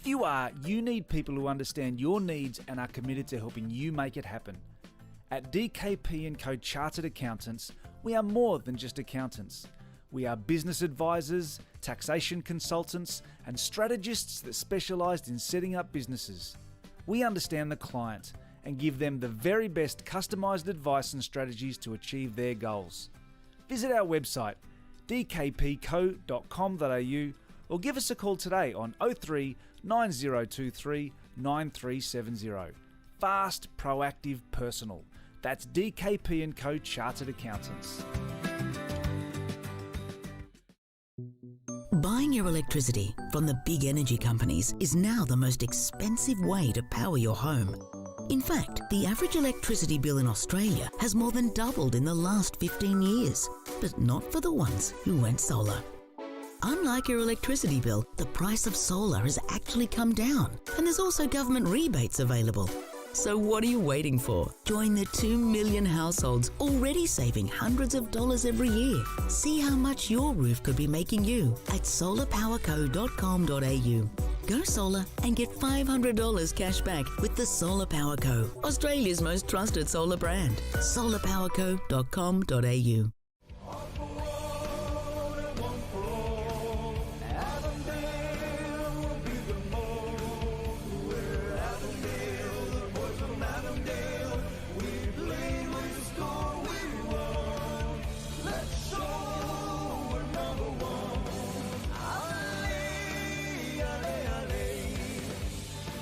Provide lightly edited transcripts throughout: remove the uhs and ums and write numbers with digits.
If you are, you need people who understand your needs and are committed to helping you make it happen. At DKP & Co Chartered Accountants, we are more than just accountants. We are business advisors, taxation consultants, and strategists that specialise in setting up businesses. We understand the client and give them the very best customised advice and strategies to achieve their goals. Visit our website dkpco.com.au or give us a call today on 03 9023 9370. Fast, proactive, personal. That's DKP & Co Chartered Accountants. Buying your electricity from the big energy companies is now the most expensive way to power your home. In fact, the average electricity bill in Australia has more than doubled in the last 15 years, but not for the ones who went solar. Unlike your electricity bill, the price of solar has actually come down, and there's also government rebates available. So what are you waiting for? Join the 2 million households already saving hundreds of dollars every year. See how much your roof could be making you at solarpowerco.com.au. Go solar and get $500 cash back with the Solar Power Co, Australia's most trusted solar brand. solarpowerco.com.au.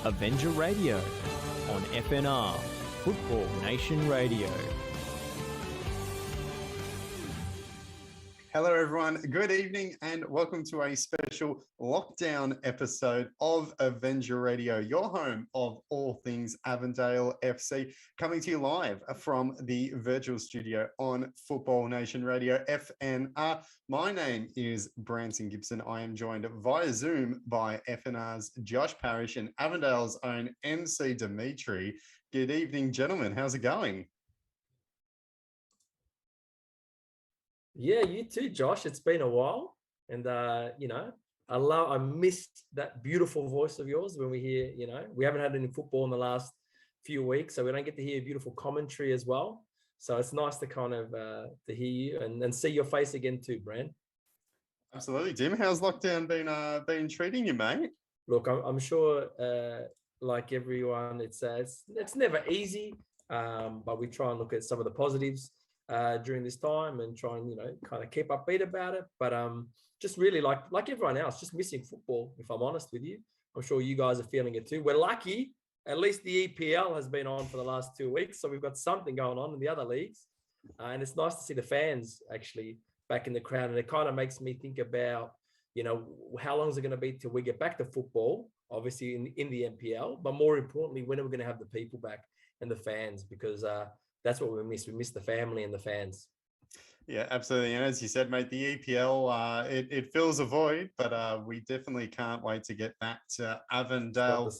Avenger Radio on FNR, Football Nation Radio. Hello, everyone. Good evening and welcome to a special lockdown episode of Avenger Radio, your home of all things Avondale FC, coming to you live from the virtual studio on Football Nation Radio, FNR. My name is Bransen Gibson. I am joined via Zoom by FNR's Josh Parrish and Avondale's own MC Demitri. Good evening, gentlemen. How's it going? Yeah, you too, Josh. It's been a while, and I missed that beautiful voice of yours when we hear. We haven't had any football in the last few weeks, so we don't get to hear beautiful commentary as well. So it's nice to kind of to hear you and see your face again too, Brand. Absolutely, Dim. How's lockdown been treating you, mate? Look, I'm sure, like everyone, it's never easy, but we try and look at some of the positives during this time and try and kind of keep upbeat about it, but just really like everyone else, just missing football, if I'm honest with you. I'm sure you guys are feeling it too. We're lucky, at least the EPL has been on for the last 2 weeks, so we've got something going on in the other leagues, and it's nice to see the fans actually back in the crowd. And it kind of makes me think about how long is it going to be till we get back to football, obviously in the NPL, but more importantly, when are we going to have the people back and the fans, because that's what we miss. We miss the family and the fans. Yeah, absolutely. And as you said, mate, the EPL, it fills a void, but we definitely can't wait to get back to Avondale.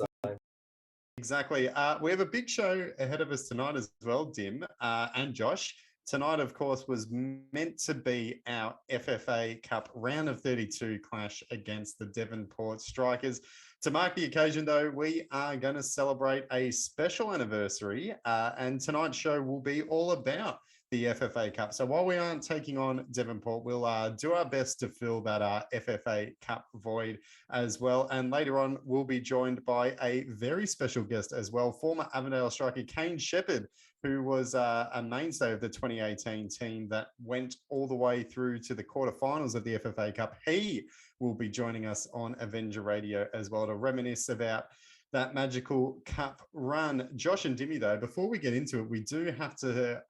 Exactly. We have a big show ahead of us tonight as well, Dim and Josh. Tonight, of course, was meant to be our FFA Cup round of 32 clash against the Devonport Strikers. To mark the occasion, though, we are going to celebrate a special anniversary, and tonight's show will be all about the FFA Cup. So while we aren't taking on Devonport, we'll do our best to fill that FFA Cup void as well. And later on, we'll be joined by a very special guest as well, former Avondale striker Kaine Sheppard, who was a mainstay of the 2018 team that went all the way through to the quarterfinals of the FFA Cup. He will be joining us on Avenger Radio as well to reminisce about that magical cup run. Josh and Dimmy, though, before we get into it, we do have to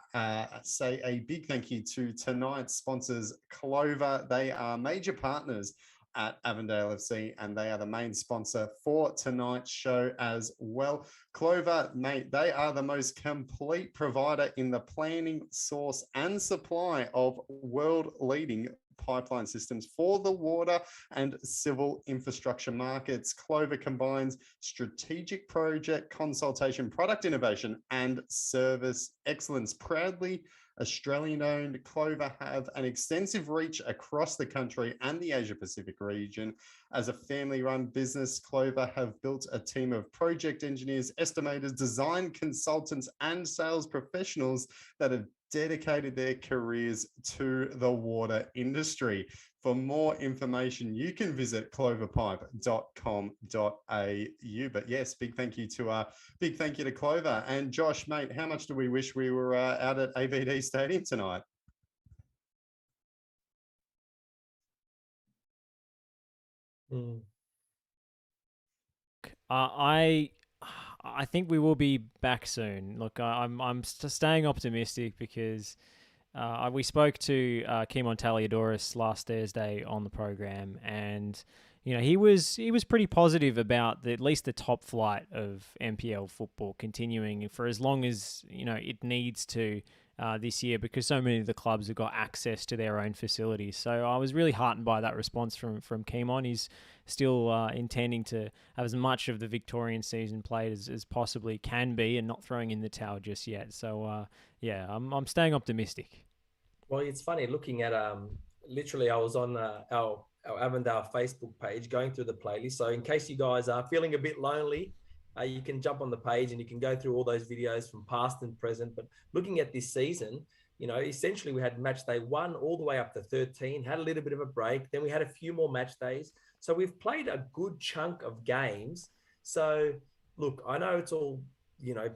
say a big thank you to tonight's sponsors, Clover. They are major partners at Avondale FC, and they are the main sponsor for tonight's show as well. Clover, mate, they are the most complete provider in the planning, source, and supply of world-leading pipeline systems for the water and civil infrastructure markets. Clover combines strategic project consultation, product innovation, and service excellence. Proudly Australian-owned, Clover have an extensive reach across the country and the Asia-Pacific region. As a family-run business, Clover have built a team of project engineers, estimators, design consultants, and sales professionals that have dedicated their careers to the water industry. For more information, you can visit cloverpipe.com.au. But yes, big thank you to Clover. And Josh, mate, how much do we wish we were out at AVD Stadium tonight? I think we will be back soon. Look, I'm staying optimistic because we spoke to Kaine Sheppard last Thursday on the program, and he was pretty positive about at least the top flight of NPL football continuing for as long as it needs to this year, because so many of the clubs have got access to their own facilities. So I was really heartened by that response from Kaine. He's still intending to have as much of the Victorian season played as possibly can be, and not throwing in the towel just yet. So I'm staying optimistic. Well, it's funny looking at literally I was on our Avondale Facebook page going through the playlist. So in case you guys are feeling a bit lonely, you can jump on the page and you can go through all those videos from past and present. But looking at this season, essentially we had match day 1 all the way up to 13, had a little bit of a break. Then we had a few more match days. So we've played a good chunk of games. So look, I know it's all,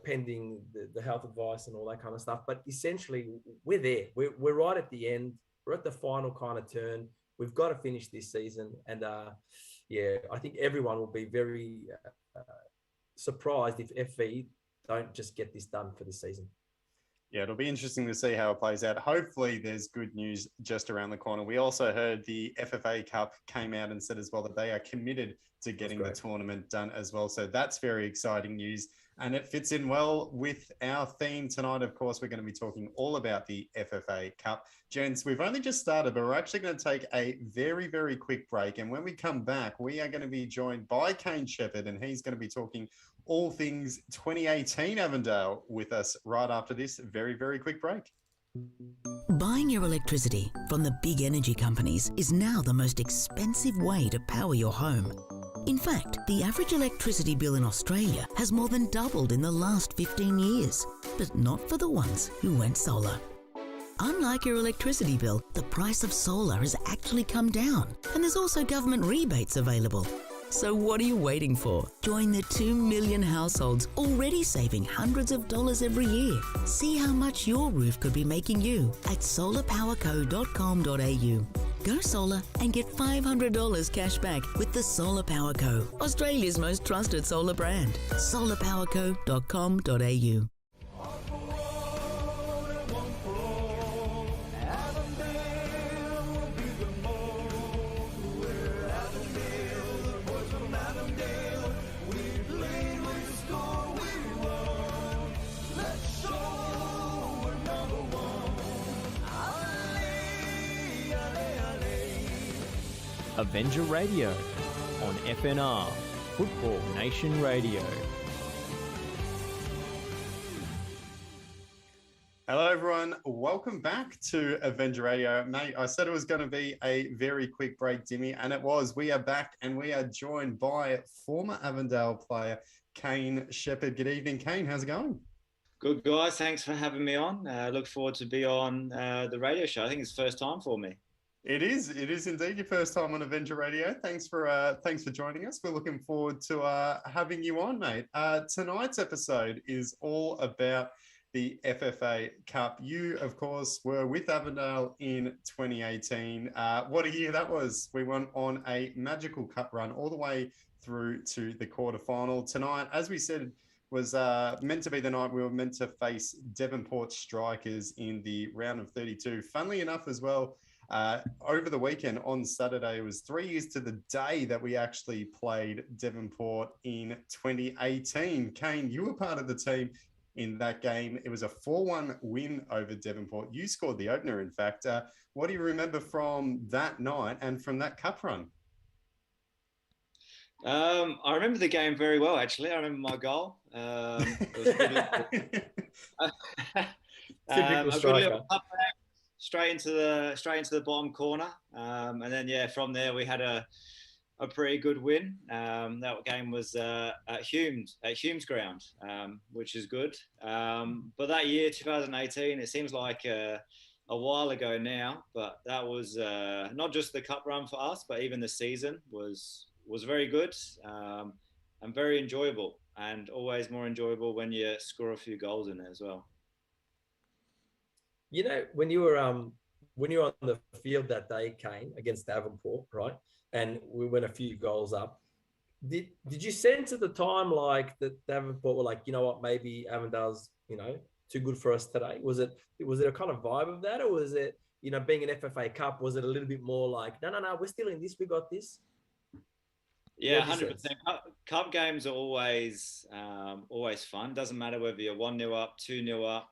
pending the health advice and all that kind of stuff, but essentially we're there. We're right at the end. We're at the final kind of turn. We've got to finish this season. And I think everyone will be very surprised if FV don't just get this done for this season. Yeah, it'll be interesting to see how it plays out. Hopefully there's good news just around the corner. We also heard the FFA Cup came out and said as well that they are committed to getting the tournament done as well. So that's very exciting news. And it fits in well with our theme tonight. Of course, we're going to be talking all about the FFA Cup. Gents, we've only just started, but we're actually going to take a very, very quick break. And when we come back, we are going to be joined by Kaine Sheppard, and he's going to be talking all things 2018 Avondale with us right after this very, very quick break. Buying your electricity from the big energy companies is now the most expensive way to power your home. In fact, the average electricity bill in Australia has more than doubled in the last 15 years, but not for the ones who went solar. Unlike your electricity bill, the price of solar has actually come down, and there's also government rebates available. So what are you waiting for? Join the 2 million households already saving hundreds of dollars every year. See how much your roof could be making you at solarpowerco.com.au. Go solar and get $500 cash back with the Solar Power Co, Australia's most trusted solar brand. solarpowerco.com.au. Avenger Radio on FNR, Football Nation Radio. Hello, everyone. Welcome back to Avenger Radio. Mate, I said it was going to be a very quick break, Dimmy, and it was. We are back, and we are joined by former Avondale player Kaine Sheppard. Good evening, Kaine. How's it going? Good, guys. Thanks for having me on. Look forward to be on the radio show. I think it's the first time for me. It is indeed your first time on Avenger Radio. Thanks for joining us. We're looking forward to having you on, mate. Tonight's episode is all about the FFA Cup. You, of course, were with Avondale in 2018. What a year that was. We went on a magical cup run all the way through to the quarterfinal. Tonight, as we said, was meant to be the night we were meant to face Devonport Strikers in the round of 32. Funnily enough as well, over the weekend on Saturday, it was 3 years to the day that we actually played Devonport in 2018. Kaine, you were part of the team in that game. It was a 4-1 win over Devonport. You scored the opener, in fact. What do you remember from that night and from that cup run? I remember the game very well, actually. I remember my goal. It was Typical striker. Straight into the bottom corner, and then from there we had a pretty good win. That game was at Hume's ground, which is good. But that year, 2018, it seems like a while ago now. But that was not just the cup run for us, but even the season was very good and very enjoyable, and always more enjoyable when you score a few goals in there as well. You know, when you were on the field that day, Kaine, against Devonport, right? And we went a few goals up. Did you sense at the time like that Devonport were like, you know what, maybe Avondale's, too good for us today? Was it a kind of vibe of that, or was it, being an FFA Cup, was it a little bit more like, no, we're still in this, we got this? Yeah, 100%. Cup games are always fun. Doesn't matter whether you're 1-0 up, 2-0 up.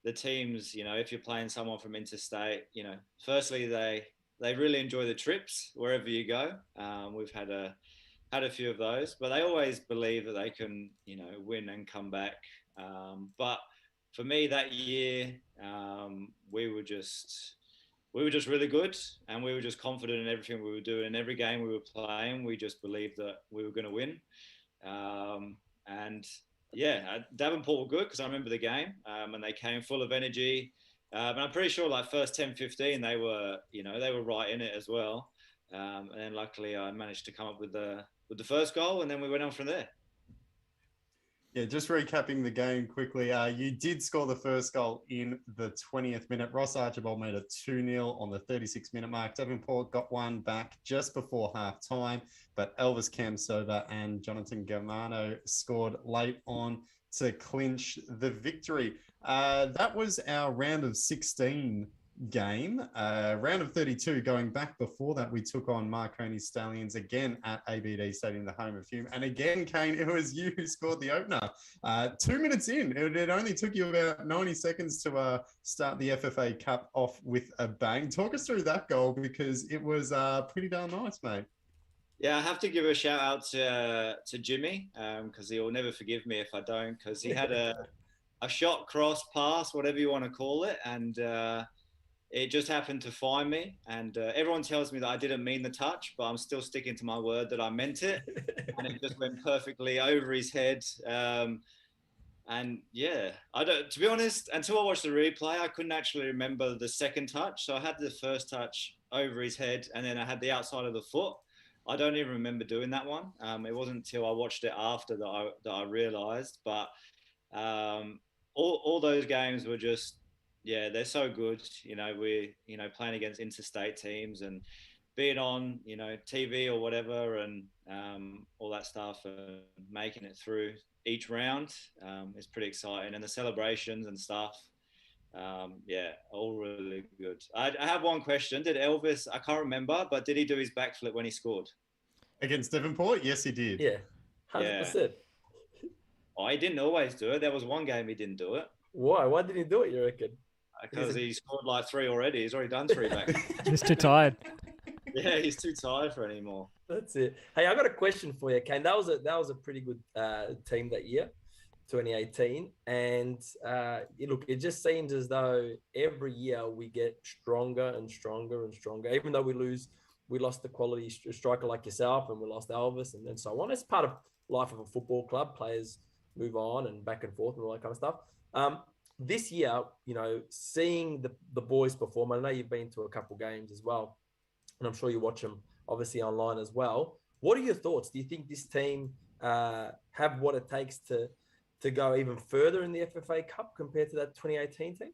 The teams, if you're playing someone from interstate, firstly they really enjoy the trips wherever you go. We've had a few of those, but they always believe that they can, win and come back. But for me that year, we were just really good, and we were just confident in everything we were doing. In every game we were playing, we just believed that we were going to win. Devonport were good because I remember the game, and they came full of energy. And I'm pretty sure like first 10, 15, they were right in it as well. And then luckily I managed to come up with the first goal, and then we went on from there. Yeah, just recapping the game quickly. You did score the first goal in the 20th minute. Ross Archibald made it 2-0 on the 36-minute mark. Devonport got one back just before half-time, but Elvis Camsover and Jonathan Germano scored late on to clinch the victory. That was our round of 16 game. Round of 32, going back before that, we took on Marconi Stallions again at ABD Stadium, the home of Hume. And again, Kaine, it was you who scored the opener. 2 minutes in, it only took you about 90 seconds to start the FFA Cup off with a bang. Talk us through that goal, because it was pretty darn nice, mate. Yeah, I have to give a shout out to Jimmy, because he'll never forgive me if I don't, because he had a shot, cross, pass, whatever you want to call it, and it just happened to find me. And everyone tells me that I didn't mean the touch, but I'm still sticking to my word that I meant it. And it just went perfectly over his head. And yeah, to be honest, until I watched the replay, I couldn't actually remember the second touch. So I had the first touch over his head, and then I had the outside of the foot. I don't even remember doing that one. It wasn't until I watched it after that I realised. But all those games were just, yeah, they're so good. We're playing against interstate teams and being on TV or whatever, and all that stuff, and making it through each round is pretty exciting. And the celebrations and stuff, all really good. I have one question. Did Elvis, I can't remember, but did he do his backflip when he scored? Against Devonport? Yes, he did. Yeah, 100%. Oh, he didn't always do it. There was one game he didn't do it. Why? Why didn't he do it, you reckon? Because he scored like 3 already. He's already done 3 back. He's too tired. Yeah, he's too tired for any more. That's it. Hey, I got a question for you, Kaine. That was a pretty good team that year, 2018. And look, it just seems as though every year we get stronger and stronger and stronger. Even though we lost the quality striker like yourself, and we lost Elvis, and then so on. It's part of life of a football club. Players move on and back and forth and all that kind of stuff. This year, seeing the boys perform, I know you've been to a couple games as well, and I'm sure you watch them obviously online as well. What are your thoughts? Do you think this team have what it takes to go even further in the FFA Cup compared to that 2018 team?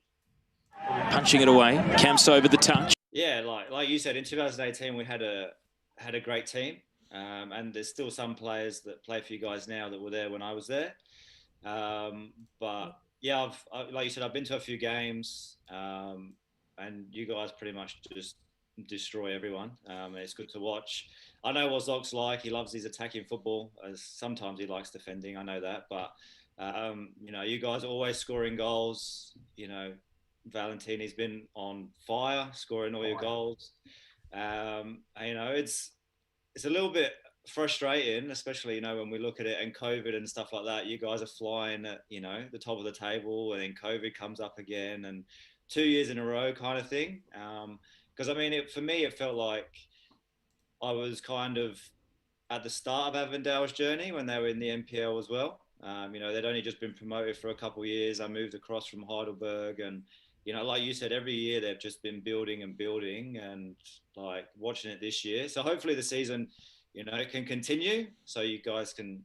Punching it away, Camps over the touch. Yeah, like you said, in 2018 we had a great team, and there's still some players that play for you guys now that were there when I was there. But yeah, like you said, I've been to a few games, and you guys pretty much just destroy everyone. It's good to watch. I know what Zoc's like. He loves his attacking football. Sometimes he likes defending. I know that, but You guys are always scoring goals. Valentini's been on fire, scoring all your goals. It's a little bit frustrating, especially, when we look at it and COVID and stuff like that. You guys are flying at, the top of the table, and then COVID comes up again, and 2 years in a row kind of thing. Because, for me, it felt like I was kind of at the start of Avondale's journey when they were in the NPL as well. They'd only just been promoted for a couple of years. I moved across from Heidelberg, and like you said, every year they've just been building and building, and like watching it this year. So hopefully the season, it can continue, so you guys can,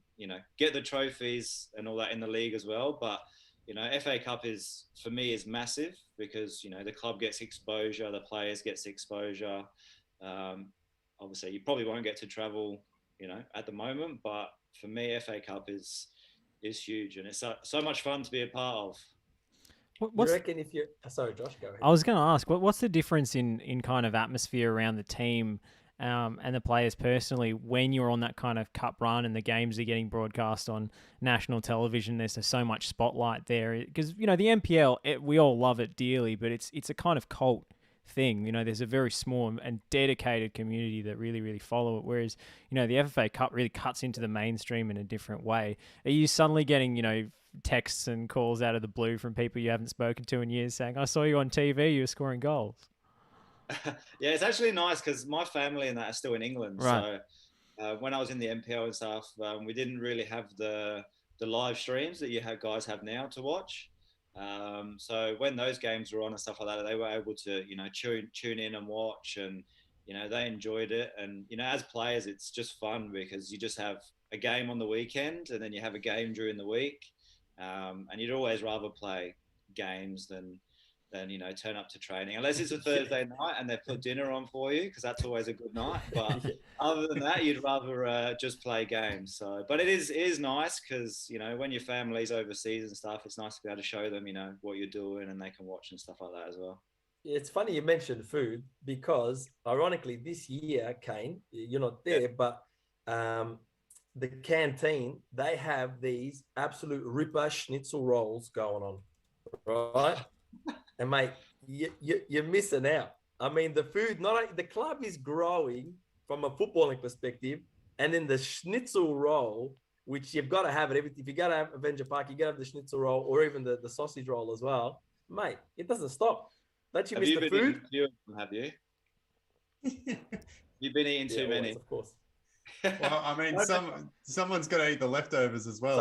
get the trophies and all that in the league as well. But, FA Cup for me is massive because, the club gets exposure, the players gets exposure. Obviously you probably won't get to travel, at the moment, but for me, FA Cup is huge, and it's so much fun to be a part of. You reckon if you... Sorry, Josh, go ahead. I was going to ask, what's the difference in kind of atmosphere around the team and the players personally when you're on that kind of cup run and the games are getting broadcast on national television? There's so much spotlight there because, the NPL, we all love it dearly, but it's a kind of cult thing. There's a very small and dedicated community that really, really follow it. Whereas, the FFA Cup really cuts into the mainstream in a different way. Are you suddenly getting, texts and calls out of the blue from people you haven't spoken to in years saying, I saw you on TV, you were scoring goals? Yeah, it's actually nice because my family and that are still in England. Right. So when I was in the NPL and stuff, we didn't really have the live streams that guys have now to watch. So when those games were on and stuff like that, they were able to, tune in and watch, and, they enjoyed it. And, as players, it's just fun because you just have a game on the weekend and then you have a game during the week. And you'd always rather play games than turn up to training, unless it's a Thursday night and they've put dinner on for you, because that's always a good night. But other than that, you'd rather just play games. So, but it is nice because, when your family's overseas and stuff, it's nice to be able to show them, what you're doing, and they can watch and stuff like that as well. It's funny you mentioned food because, ironically, this year, Kaine, you're not there, but the canteen, they have these absolute ripper schnitzel rolls going on, right? And mate, you're missing out. The food, not only the club is growing from a footballing perspective, and then the schnitzel roll, which you've got to have it. If you got to have Avenger Park, you got to have the schnitzel roll or even the sausage roll as well. Mate, it doesn't stop. Don't you miss the food? Have you? You've been eating too many. Of course. Well, someone's got to eat the leftovers as well.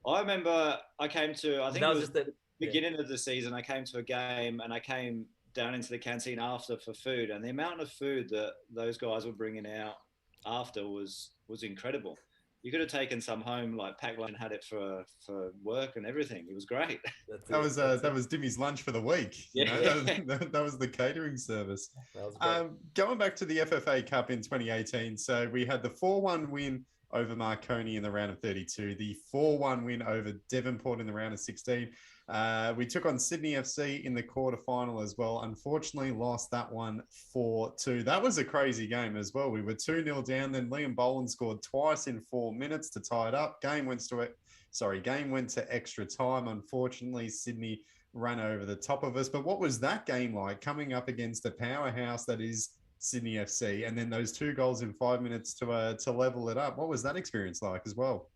I remember I came to, I think it was just the beginning of the season, I came to a game and I came down into the canteen after for food, and the amount of food that those guys were bringing out after was incredible. You could have taken some home, like packed lunch, and had it for work and everything. It was great. That was Dimmy's lunch for the week. Yeah. That was the catering service. Going back to the FFA Cup in 2018, so we had the 4-1 win over Marconi in the round of 32, the 4-1 win over Devonport in the round of 16. We took on Sydney FC in the quarterfinal as well. Unfortunately, lost that one 4-2. That was a crazy game as well. We were 2-0 down. Then Liam Boland scored twice in 4 minutes to tie it up. Game went to extra time. Unfortunately, Sydney ran over the top of us. But what was that game like, coming up against the powerhouse that is Sydney FC, and then those 2 goals in 5 minutes to level it up? What was that experience like as well?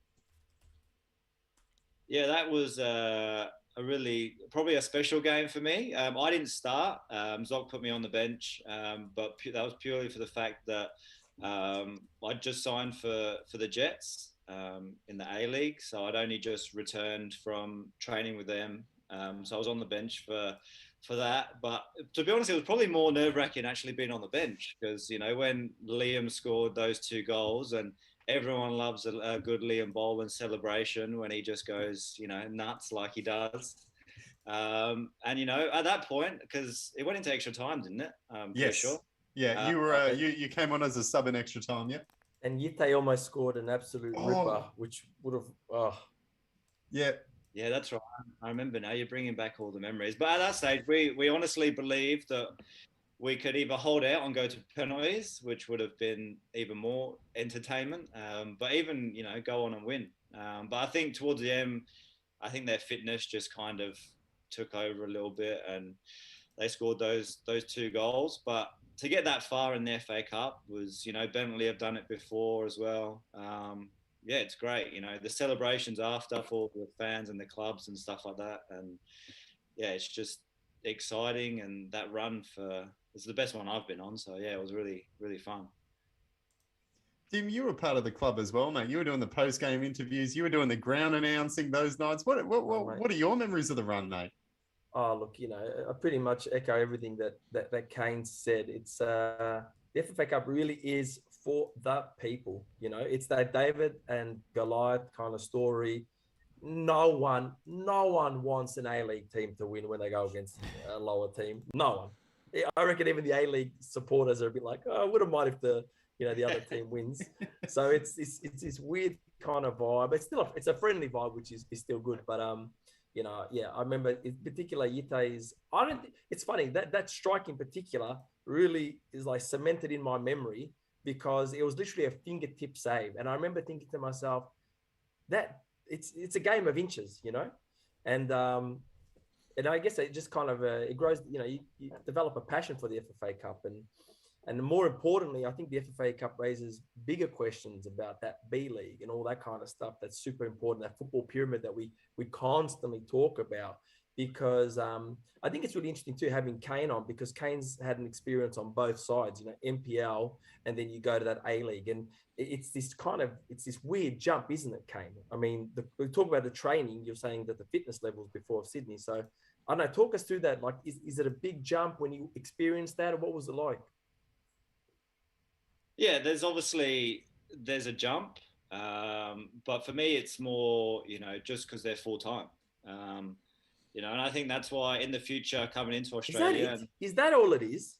Yeah, that was probably a special game for me. I didn't start. Zoc put me on the bench, but that was purely for the fact that I just signed for the Jets in the A-League, so I'd only just returned from training with them. So I was on the bench for that. But to be honest, it was probably more nerve-wracking actually being on the bench because, when Liam scored those 2 goals, and everyone loves a good Liam Boland celebration when he just goes, nuts like he does. And, at that point, because it went into extra time, didn't it? Yes. For sure. Yeah, you were you came on as a sub in extra time, yeah? And Yite almost scored an absolute ripper, which would have... Yeah. Yeah, that's right. I remember now. You're bringing back all the memories. But at that stage, we honestly believed that we could either hold out and go to penalties, which would have been even more entertainment, but even, go on and win. But I think towards the end, I think their fitness just kind of took over a little bit, and they scored those 2 goals. But to get that far in the FA Cup was, Bentley have done it before as well. Yeah, it's great. The celebrations after for the fans and the clubs and stuff like that. And yeah, it's just exciting. And that run it's the best one I've been on. So yeah, it was really, really fun. Dim, you were part of the club as well, mate. You were doing the post-game interviews. You were doing the ground announcing those nights. What are your memories of the run, mate? Oh, look, I pretty much echo everything that Kaine said. It's the FFA Cup really is for the people. It's that David and Goliath kind of story. No one wants an A-League team to win when they go against a lower team. No one. I reckon even the A-League supporters are a bit like, oh, I wouldn't mind if the other team wins. So it's this weird kind of vibe. It's a friendly vibe, which is still good. But I remember in particular Yitai's. It's funny that strike in particular really is like cemented in my memory because it was literally a fingertip save, and I remember thinking to myself that it's a game of inches, and I guess it just kind of it grows. You develop a passion for the FFA Cup, and more importantly, I think the FFA Cup raises bigger questions about that B League and all that kind of stuff. That's super important. That football pyramid that we constantly talk about, because I think it's really interesting too having Kaine on, because Kaine's had an experience on both sides. MPL, and then you go to that A League, and it's this weird jump, isn't it, Kaine? I mean, we talk about the training. You're saying that the fitness levels before Sydney. So I don't know. Talk us through that. Like, is it a big jump when you experienced that, or what was it like? Yeah, there's a jump, but for me, it's more, just because they're full time, and I think that's why in the future coming into Australia. Is that all it is?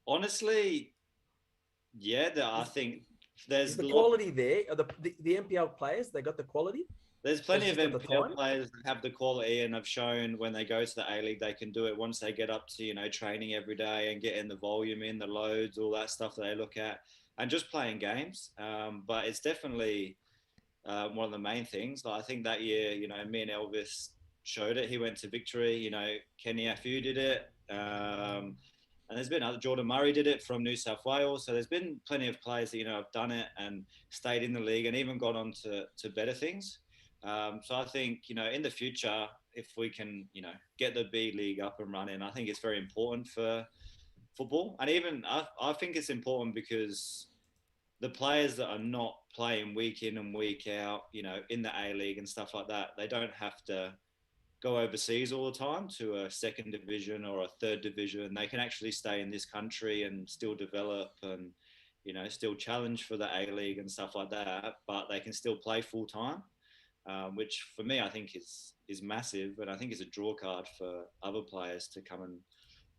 Honestly, yeah, I think there's the quality there. Are the NPL players, they got the quality? There's plenty of NPL players that have the quality and have shown when they go to the A-League, they can do it once they get up to, training every day and getting the volume in, the loads, all that stuff that they look at, and just playing games. But it's definitely one of the main things. Like, I think that year, me and Elvis showed it. He went to victory, Kenny Afu did it. And there's been Jordan Murray did it from New South Wales. So there's been plenty of players that, have done it and stayed in the league and even gone on to better things. So I think, in the future, if we can, get the B League up and running, I think it's very important for football. And even I think it's important because the players that are not playing week in and week out, in the A League and stuff like that, they don't have to go overseas all the time to a second division or a third division. They can actually stay in this country and still develop and, still challenge for the A League and stuff like that, but they can still play full time. Which for me, I think is massive, and I think is a draw card for other players to come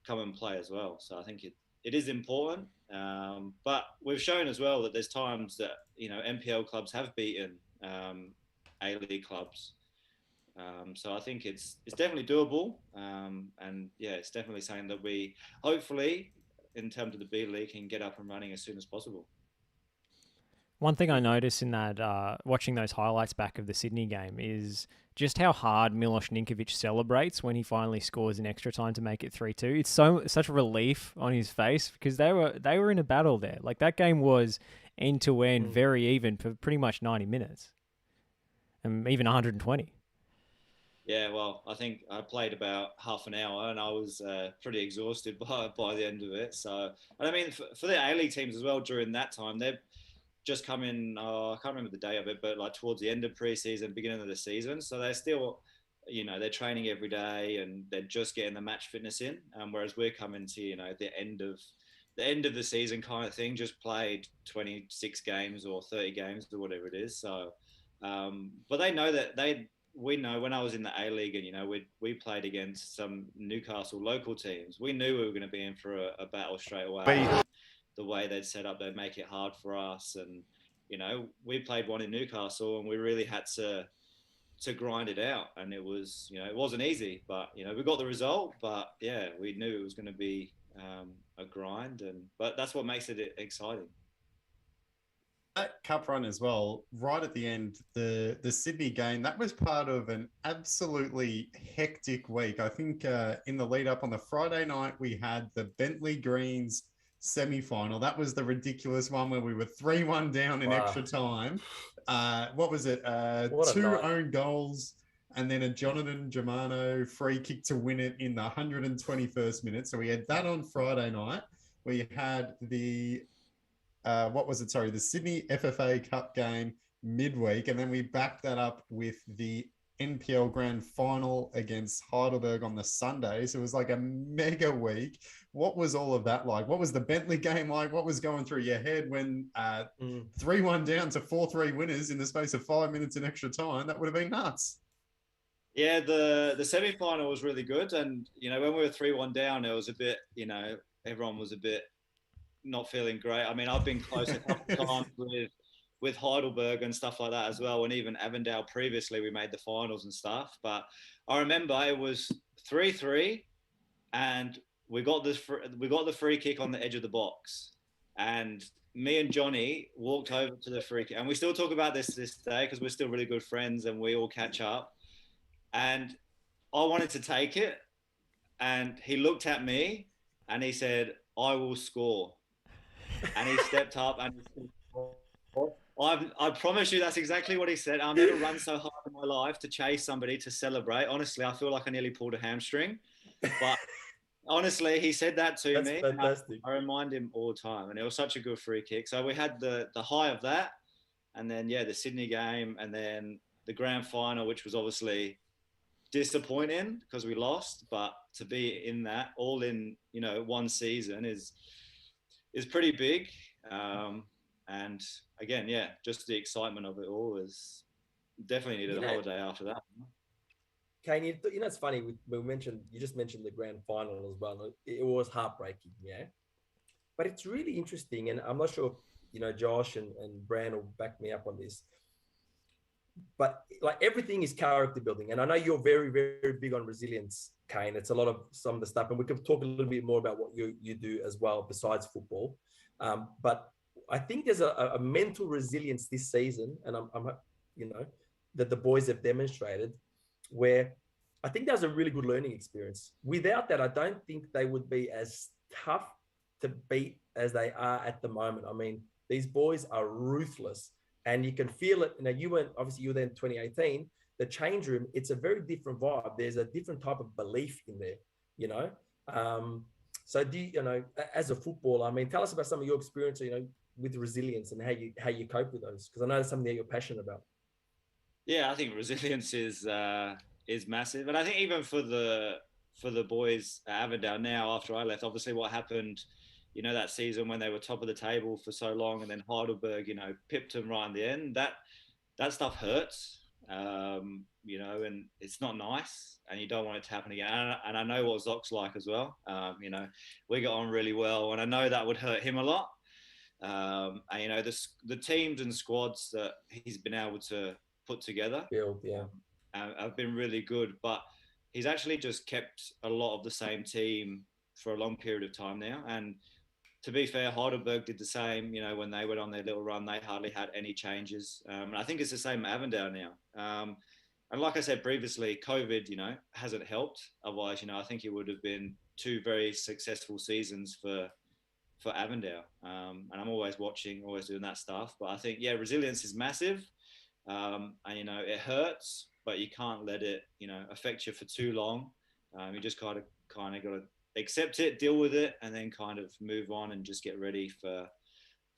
and play as well. So I think it is important, but we've shown as well that there's times that NPL clubs have beaten A-League clubs. So I think it's definitely doable, and yeah, it's definitely something that we hopefully, in terms of the B League, can get up and running as soon as possible. One thing I noticed in that, watching those highlights back of the Sydney game, is just how hard Milos Ninkovic celebrates when he finally scores in extra time to make it 3-2. It's such a relief on his face because they were in a battle there. Like, that game was end to end, very even for pretty much 90 minutes, and even 120. Yeah, well, I think I played about half an hour and I was pretty exhausted by the end of it. So, and I mean, for the A-League teams as well, during that time, they've just come in, I can't remember the day of it, but like towards the end of pre-season, beginning of the season. So they're still, they're training every day and they're just getting the match fitness in. Whereas we're coming to, the end of the season kind of thing, just played 26 games or 30 games or whatever it is. So, but they know that we know when I was in the A-League and, we played against some Newcastle local teams, we knew we were going to be in for a battle straight away. The way they'd set up, they'd make it hard for us. And, we played one in Newcastle and we really had to grind it out. And it was, it wasn't easy, but, we got the result. But, yeah, we knew it was going to be a grind, but that's what makes it exciting. That cup run as well, right at the end, the Sydney game, that was part of an absolutely hectic week. I think in the lead up on the Friday night, we had the Bentley Greens semi-final. That was the ridiculous one where we were 3-1 down in extra time. What was it? Two own goals and then a Jonathan Germano free kick to win it in the 121st minute. So we had that on Friday night. We had the the Sydney FFA Cup game midweek, and then we backed that up with the NPL Grand Final against Heidelberg on the Sunday. So it was like a mega week. What was all of that like? What was the Bentley game like? What was going through your head when 3-1 down to 4-3 winners in the space of 5 minutes in extra time? That would have been nuts. Yeah, the semi-final was really good. And, when we were 3-1 down, it was a bit, everyone was a bit not feeling great. I mean, I've been close a couple of times with Heidelberg and stuff like that as well. And even Avondale previously, we made the finals and stuff. But I remember it was 3-3 and we got the free kick on the edge of the box. And me and Johnny walked over to the free kick. And we still talk about this day because we're still really good friends and we all catch up. And I wanted to take it. And he looked at me and he said, "I will score." And he stepped up and I promise you that's exactly what he said. I've never run so hard in my life to chase somebody to celebrate. Honestly, I feel like I nearly pulled a hamstring. But honestly, he said that to me. Fantastic. I remind him all the time. And it was such a good free kick. So we had the high of that. And then, the Sydney game. And then the grand final, which was obviously disappointing because we lost. But to be in that, all in, one season is pretty big. And again, just the excitement of it all is definitely needed a holiday after that. Kaine, it's funny. You just mentioned the grand final as well. It was heartbreaking, but it's really interesting. And I'm not sure, Josh and Bran will back me up on this. But like everything is character building. And I know you're very, very big on resilience, Kaine. It's a lot of some of the stuff. And we can talk a little bit more about what you do as well besides football. But I think there's a mental resilience this season, and I'm that the boys have demonstrated, where I think that was a really good learning experience. Without that, I don't think they would be as tough to beat as they are at the moment. I mean, these boys are ruthless, and you can feel it. You were there in 2018. The change room, it's a very different vibe. There's a different type of belief in there, So as a footballer, I mean, tell us about some of your experience, with resilience and how you cope with those, because I know that's something that you're passionate about. Yeah, I think resilience is massive, and I think even for the boys at Avondale now, after I left, obviously what happened, that season when they were top of the table for so long, and then Heidelberg, pipped them right in the end. That stuff hurts, and it's not nice, and you don't want it to happen again. And I know what Zoc's like as well. We got on really well, and I know that would hurt him a lot. And the teams and squads that he's been able to put together have been really good, but he's actually just kept a lot of the same team for a long period of time now. And to be fair, Heidelberg did the same. When they went on their little run, they hardly had any changes. And I think it's the same at Avondale now. And like I said previously, COVID, hasn't helped. Otherwise, I think it would have been 2 very successful seasons for Avondale. And I'm always watching, always doing that stuff. But I think, resilience is massive. And, it hurts, but you can't let it, affect you for too long. You just kind of got to accept it, deal with it, and then kind of move on and just get ready for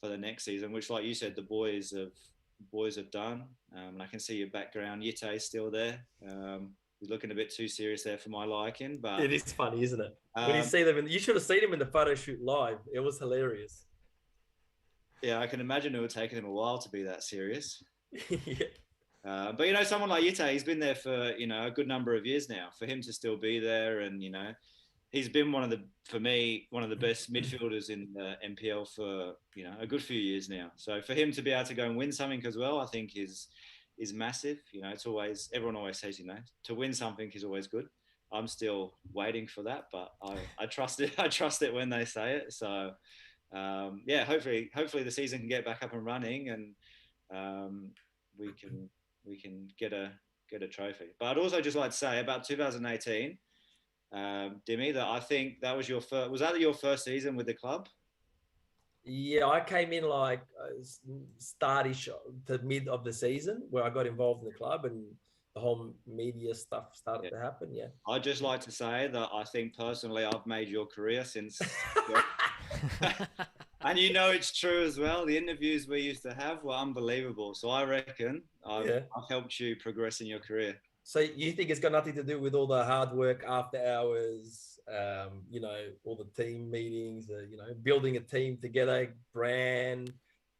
the next season, which, like you said, the boys have done. And I can see your background. Yitte is still there. He's looking a bit too serious there for my liking, but it is funny, isn't it? When you see them, you should have seen him in the photo shoot live. It was hilarious. Yeah, I can imagine it would take him a while to be that serious. Yeah. But someone like Yitte, he's been there for a good number of years now. For him to still be there, and he's been one of the best midfielders in the NPL for a good few years now. So for him to be able to go and win something as well, I think is massive. It's always, everyone always says, to win something is always good. I'm still waiting for that, but I trust it. I trust it when they say it. So yeah, hopefully the season can get back up and running, and we can get a trophy. But I'd also just like to say about 2018, Dimmy, that I think that was your first. Was that your first season with the club? Yeah, I came in like startish to mid of the season where I got involved in the club and the whole media stuff started to happen. Yeah. I'd just like to say that I think personally I've made your career since. And you know it's true as well. The interviews we used to have were unbelievable. So I reckon I've helped you progress in your career. So you think it's got nothing to do with all the hard work after hours, all the team meetings, building a team together, brand,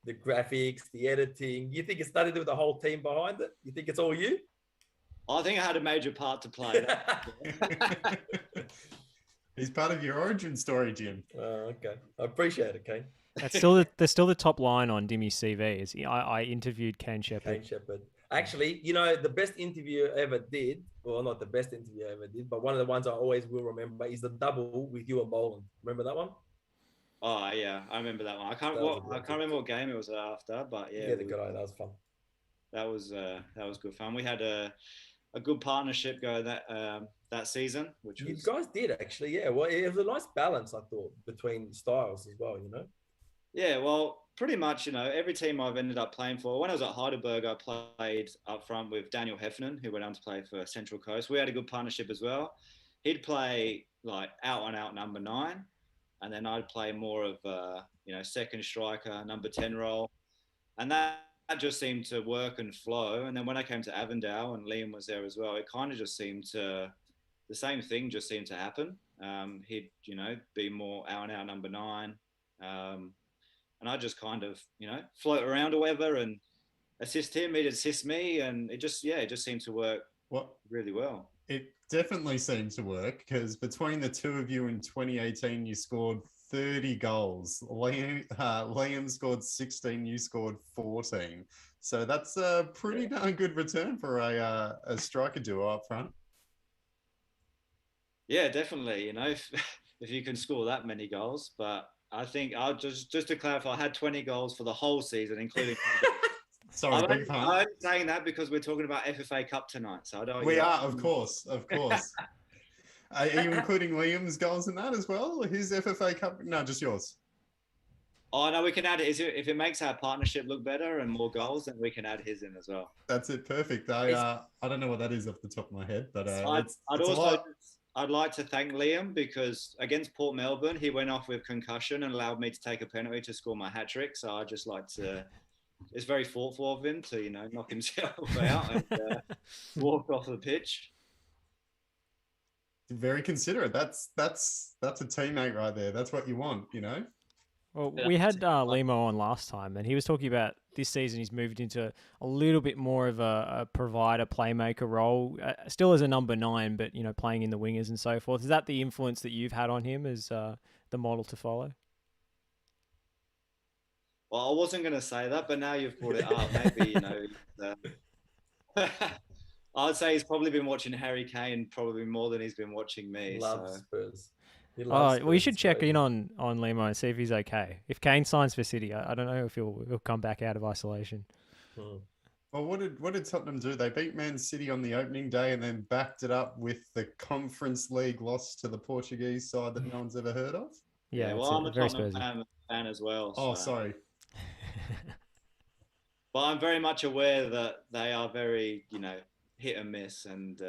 the graphics, the editing. You think it's nothing to do with the whole team behind it? You think it's all you? I think I had a major part to play. He's part of your origin story, Jim. Okay. I appreciate it, Kaine. There's still the top line on Dimmy's CV. Is I interviewed Kaine Sheppard. Kaine Sheppard. Actually, the best interview I ever did, well, not the best interview I ever did, but one of the ones I always will remember is the double with you and Boland. Remember that one? Oh yeah, I remember that one. I can't remember what game it was after, but yeah. That was fun. That was good fun. We had a good partnership go that season, which you guys did actually, yeah. Well, it was a nice balance, I thought, between styles as well. Yeah, well, pretty much, every team I've ended up playing for. When I was at Heidelberg, I played up front with Daniel Heffernan, who went on to play for Central Coast. We had a good partnership as well. He'd play like out and out number 9, and then I'd play more of second striker, number 10 role, and that just seemed to work and flow. And then when I came to Avondale and Liam was there as well, it kind of just seemed to, the same thing just seemed to happen. He'd, be more out and out number 9. And I just kind of, float around or whatever and assist him, he'd assist me. And it just seemed to work really well. It definitely seemed to work because between the two of you in 2018, you scored 30 goals. Liam scored 16, you scored 14. So that's a pretty darn good return for a striker duo up front. Yeah, definitely. If you can score that many goals, but I think I'll just to clarify, I had 20 goals for the whole season, including. Sorry, I'm saying that because we're talking about FFA Cup tonight, so I don't. We are, of course. Are you including Liam's goals in that as well? His FFA Cup? No, just yours. Oh no, we can add it. If it makes our partnership look better and more goals, then we can add his in as well. That's it, perfect. I don't know what that is off the top of my head, but I'd like to thank Liam because against Port Melbourne, he went off with concussion and allowed me to take a penalty to score my hat trick. So I'd just like to, it's very thoughtful of him to, knock himself out and walk off the pitch. Very considerate. That's a teammate right there. That's what you want, Well, we had Limo on last time, and he was talking about this season he's moved into a little bit more of a provider, playmaker role, still as a number 9, but, playing in the wingers and so forth. Is that the influence that you've had on him as the model to follow? Well, I wasn't going to say that, but now you've brought it up. Maybe, I'd say he's probably been watching Harry Kane probably more than he's been watching me. Spurs. We should check in on Limo and see if he's okay. If Kane signs for City, I don't know if he'll come back out of isolation. Well, what did Tottenham do? They beat Man City on the opening day and then backed it up with the Conference League loss to the Portuguese side that no one's ever heard of. Yeah, well, I'm a Tottenham fan as well. Oh, sorry. But I'm very much aware that they are very, hit and miss. And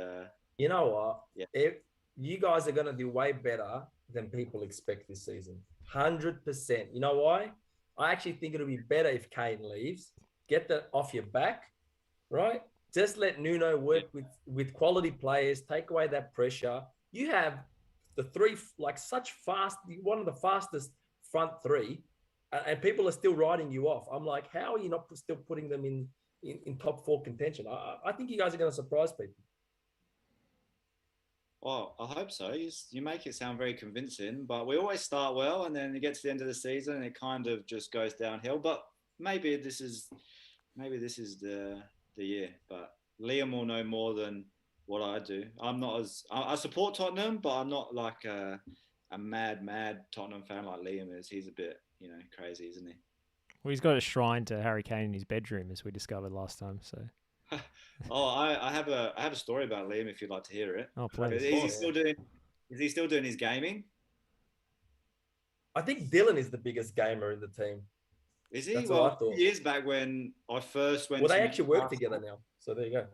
you know what? Yeah. You guys are going to do way better than people expect this season. 100%. You know why? I actually think it'll be better if Kane leaves. Get that off your back, right? Just let Nuno work with quality players. Take away that pressure. You have the 3, one of the fastest front 3, and people are still writing you off. I'm like, how are you not still putting them in top 4 contention? I think you guys are going to surprise people. Well, I hope so. You make it sound very convincing, but we always start well, and then it gets to the end of the season, and it kind of just goes downhill. But maybe this is the year. But Liam will know more than what I do. I'm not as I support Tottenham, but I'm not like a mad Tottenham fan like Liam is. He's a bit, crazy, isn't he? Well, he's got a shrine to Harry Kane in his bedroom, as we discovered last time. So. I have a story about Liam if you'd like to hear it. Oh, please. Is he still doing his gaming? I think Dylan is the biggest gamer in the team. Is he? That's well, what I thought. Years back when I first went. Well, they actually work together now, so there you go.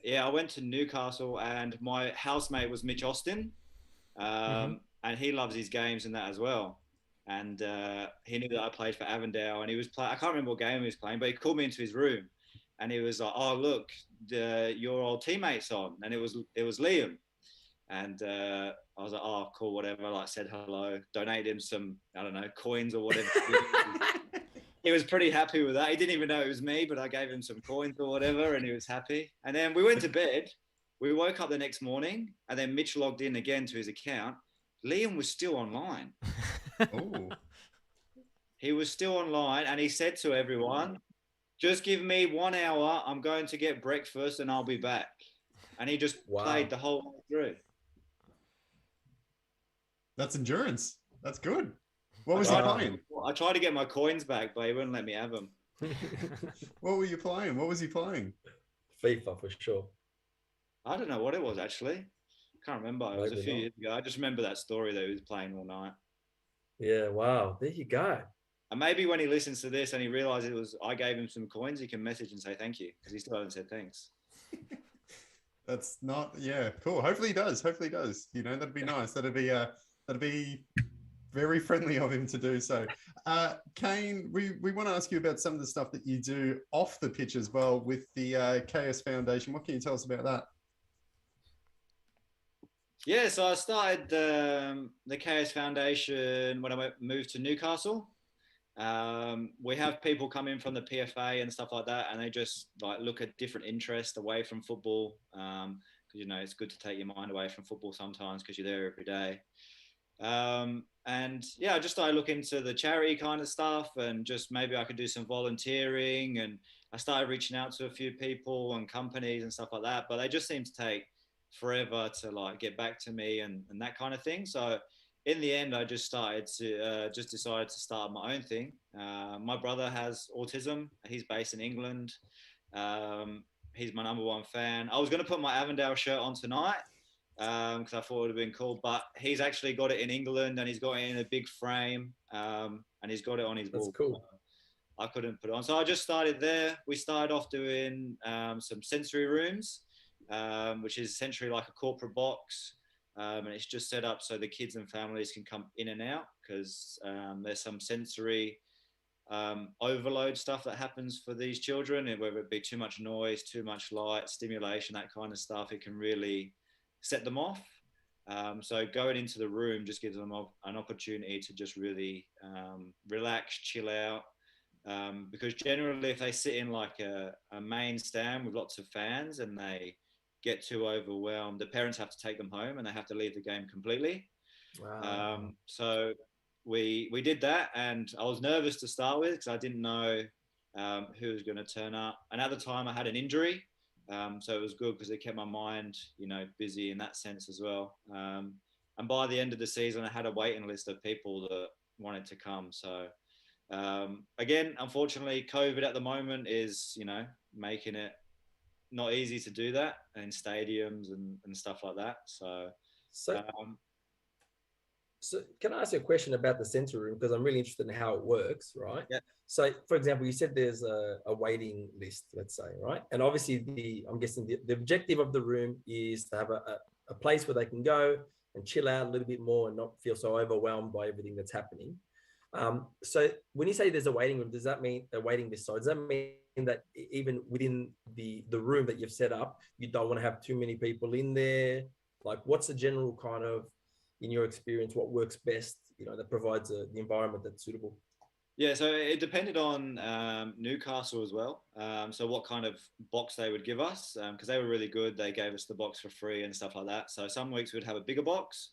Yeah, I went to Newcastle, and my housemate was Mitch Austin, and he loves his games and that as well. And he knew that I played for Avondale, and he was playing. I can't remember what game he was playing, but he called me into his room. And he was like, "Oh, look, your old teammate's on," and it was Liam, and I was like, "Oh, cool, whatever." Like, said hello, donated him some, I don't know, coins or whatever. He was pretty happy with that. He didn't even know it was me, but I gave him some coins or whatever, and he was happy. And then we went to bed. We woke up the next morning, and then Mitch logged in again to his account. Liam was still online. Oh, he was still online, and he said to everyone, "Just give me 1 hour. I'm going to get breakfast and I'll be back." And he just played the whole way through. That's endurance. That's good. What was he playing? I tried to get my coins back, but he wouldn't let me have them. What were you playing? What was he playing? FIFA for sure. I don't know what it was actually. Can't remember. It was a few years ago. I just remember that story that he was playing all night. Yeah, wow. There you go. And maybe when he listens to this and he realizes I gave him some coins, he can message and say thank you, because he still hasn't said thanks. That's not, cool. Hopefully he does. That'd be nice. That'd be very friendly of him to do so. Kaine, we want to ask you about some of the stuff that you do off the pitch as well with the KS Foundation. What can you tell us about that? Yeah, so I started the KS Foundation when I moved to Newcastle. We have people come in from the PFA and stuff like that, and they just like look at different interests away from football. Because it's good to take your mind away from football sometimes because you're there every day. And yeah, I just started looking into the charity kind of stuff, and just maybe I could do some volunteering. And I started reaching out to a few people and companies and stuff like that, but they just seem to take forever to like get back to me and that kind of thing. So in the end, I just decided to start my own thing. My brother has autism. He's based in England. He's my number one fan. I was going to put my Avondale shirt on tonight because I thought it would have been cool, but he's actually got it in England, and he's got it in a big frame, and he's got it on his wall. That's cool. I couldn't put it on. So I just started there. We started off doing some sensory rooms, which is essentially like a corporate box. And it's just set up so the kids and families can come in and out, because there's some sensory overload stuff that happens for these children, and whether it be too much noise, too much light, stimulation, that kind of stuff, it can really set them off. So going into the room just gives them an opportunity to just really relax, chill out. Because generally if they sit in like a main stand with lots of fans and they get too overwhelmed, the parents have to take them home and they have to leave the game completely. Wow. So we did that, and I was nervous to start with because I didn't know who was going to turn up. And at the time I had an injury, so it was good because it kept my mind, busy in that sense as well. And by the end of the season, I had a waiting list of people that wanted to come. So again, unfortunately, COVID at the moment is, making it not easy to do that in stadiums and stuff like that. So can I ask you a question about the sensory room? Because I'm really interested in how it works, right? Yeah. So, for example, you said there's a waiting list, let's say, right? And obviously, I'm guessing the objective of the room is to have a place where they can go and chill out a little bit more and not feel so overwhelmed by everything that's happening. So when you say there's a waiting room, does that mean a waiting list? So does that mean that even within the room that you've set up, you don't want to have too many people in there? Like, what's the general kind of, in your experience, what works best, that provides the environment that's suitable? Yeah, so it depended on Newcastle as well. So what kind of box they would give us, because they were really good. They gave us the box for free and stuff like that. So some weeks we'd have a bigger box,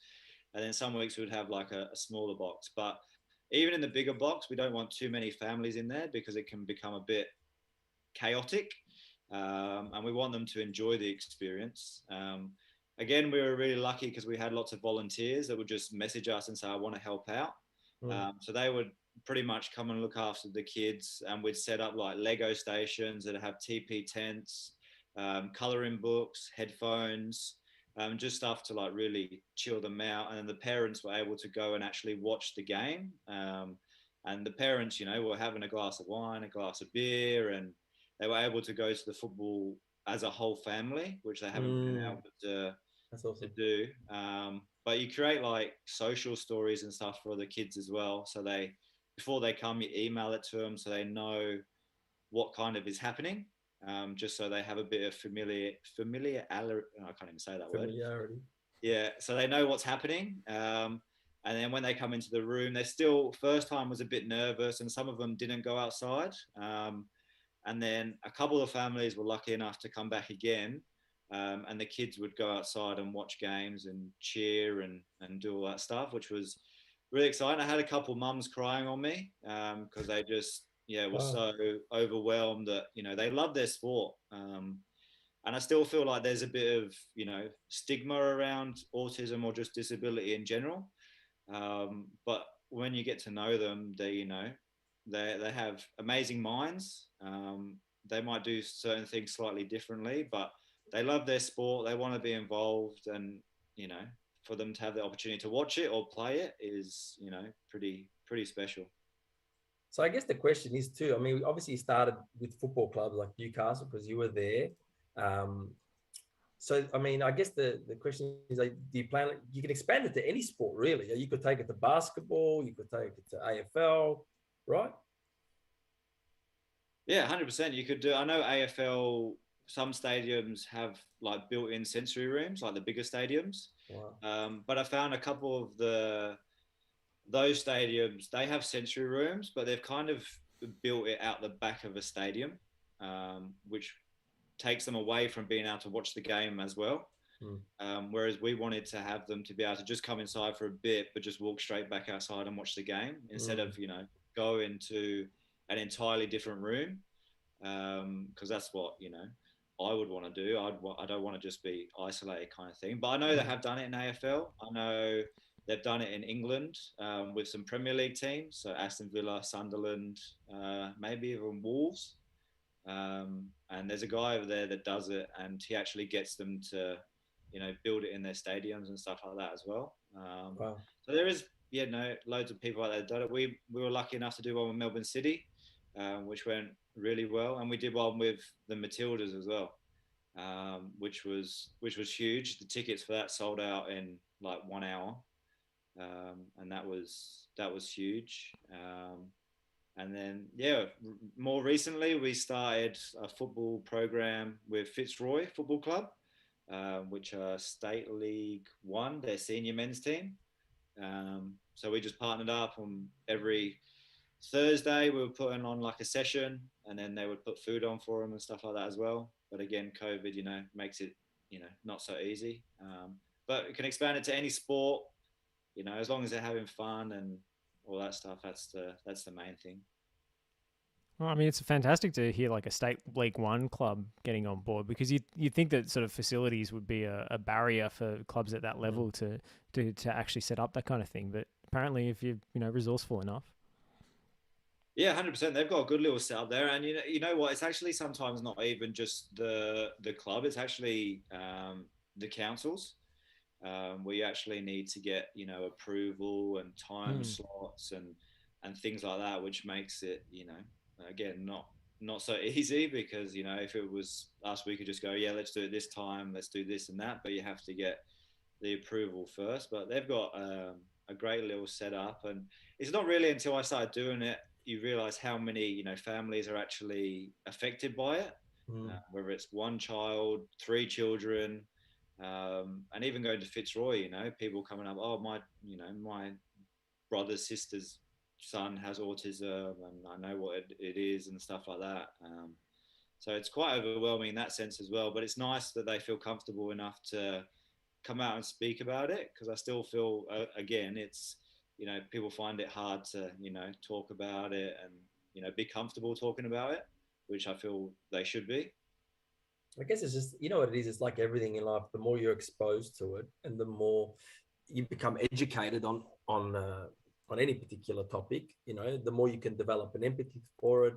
and then some weeks we'd have like a smaller box. But even in the bigger box, we don't want too many families in there because it can become a bit chaotic. and we want them to enjoy the experience. Again, we were really lucky because we had lots of volunteers that would just message us and say, I want to help out. So they would pretty much come and look after the kids, and we'd set up like Lego stations that have TP tents, coloring books, headphones, just stuff to like really chill them out. And then the parents were able to go and actually watch the game. And the parents, were having a glass of wine, a glass of beer, and they were able to go to the football as a whole family, which they haven't been able to do. But you create like social stories and stuff for the kids as well. So before they come, you email it to them so they know what kind of is happening. Just so they have a bit of familiarity. I can't even say that word. Familiarity. Yeah, so they know what's happening. And then when they come into the room, first time was a bit nervous, and some of them didn't go outside. And then a couple of families were lucky enough to come back again. And the kids would go outside and watch games and cheer and do all that stuff, which was really exciting. I had a couple mums crying on me because they just, were so overwhelmed that, they love their sport. And I still feel like there's a bit of, stigma around autism or just disability in general. But when you get to know them, they have amazing minds. They might do certain things slightly differently, but they love their sport. They want to be involved, and for them to have the opportunity to watch it or play it is pretty special. So I guess the question is too, I mean, obviously you started with football clubs like Newcastle because you were there. So, I mean, I guess the question is, do you plan, you can expand it to any sport really. You could take it to basketball, you could take it to AFL, right? Yeah, 100%. You could do, I know AFL, some stadiums have like built-in sensory rooms, like the bigger stadiums. Wow. But I found a couple of those stadiums, they have sensory rooms, but they've kind of built it out the back of a stadium, which takes them away from being able to watch the game as well. Whereas we wanted to have them to be able to just come inside for a bit, but just walk straight back outside and watch the game instead of, go into an entirely different room. Because that's what, I would want to do. I don't want to just be isolated kind of thing. But I know they have done it in AFL. I know they've done it in England with some Premier League teams. So Aston Villa, Sunderland, maybe even Wolves. And there's a guy over there that does it, and he actually gets them to, build it in their stadiums and stuff like that as well. Wow. So there is, loads of people out there that done it. We were lucky enough to do one with Melbourne City, which went really well, and we did one with the Matildas as well, which was huge. The tickets for that sold out in like 1 hour, and that was huge. And then more recently we started a football program with Fitzroy Football Club, which are State League One, their senior men's team. So we just partnered up on every Thursday. We were putting on like a session, and then they would put food on for them and stuff like that as well. But again, COVID, makes it, not so easy. But you can expand it to any sport, as long as they're having fun and all that stuff. That's the main thing. Well, I mean, it's fantastic to hear like a State League One club getting on board, because you'd think that sort of facilities would be a barrier for clubs at that level to actually set up that kind of thing. But apparently, if you're resourceful enough. Yeah, 100%. They've got a good little setup there, and you know what? It's actually sometimes not even just the club. It's actually the councils, where you actually need to get approval and time slots and things like that, which makes it again not so easy, because if it was us, we could just go, yeah, let's do it this time, let's do this and that, but you have to get the approval first. But they've got a great little setup, and it's not really until I started doing it you realize how many families are actually affected by it, whether it's one child, 3 children, and even going to Fitzroy, people coming up, oh, my brother's sister's son has autism, and I know what it is and stuff like that. So it's quite overwhelming in that sense as well, but it's nice that they feel comfortable enough to come out and speak about it, because I still feel again, it's people find it hard to talk about it and be comfortable talking about it, which I feel they should be. I guess it's just, you know what it is? It's like everything in life. The more you're exposed to it and the more you become educated on any particular topic, you know, the more you can develop an empathy for it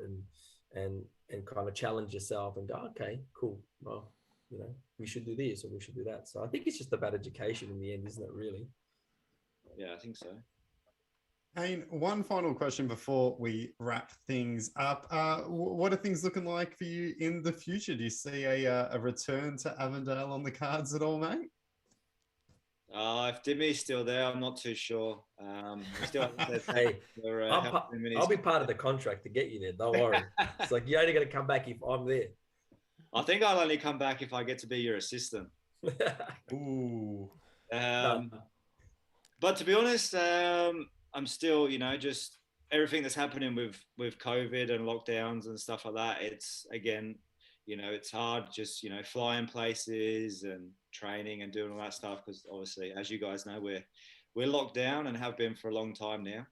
and kind of challenge yourself and go, okay, cool. Well, you know, we should do this or we should do that. So I think it's just about education in the end, isn't it, really? Yeah, I think so. Kaine, one final question before we wrap things up. What are things looking like for you in the future? Do you see a return to Avondale on the cards at all, mate? If Dimi's still there, I'm not too sure. We still haven't said Hey, for, I'll be part of the contract to get you there. Don't worry. It's like you're only going to come back if I'm there. I think I'll only come back if I get to be your assistant. Ooh. But to be honest, I'm still, you know, just everything that's happening with COVID and lockdowns and stuff like that. It's, again, you know, it's hard just, you know, flying places and training and doing all that stuff because obviously, as you guys know, we're locked down and have been for a long time now.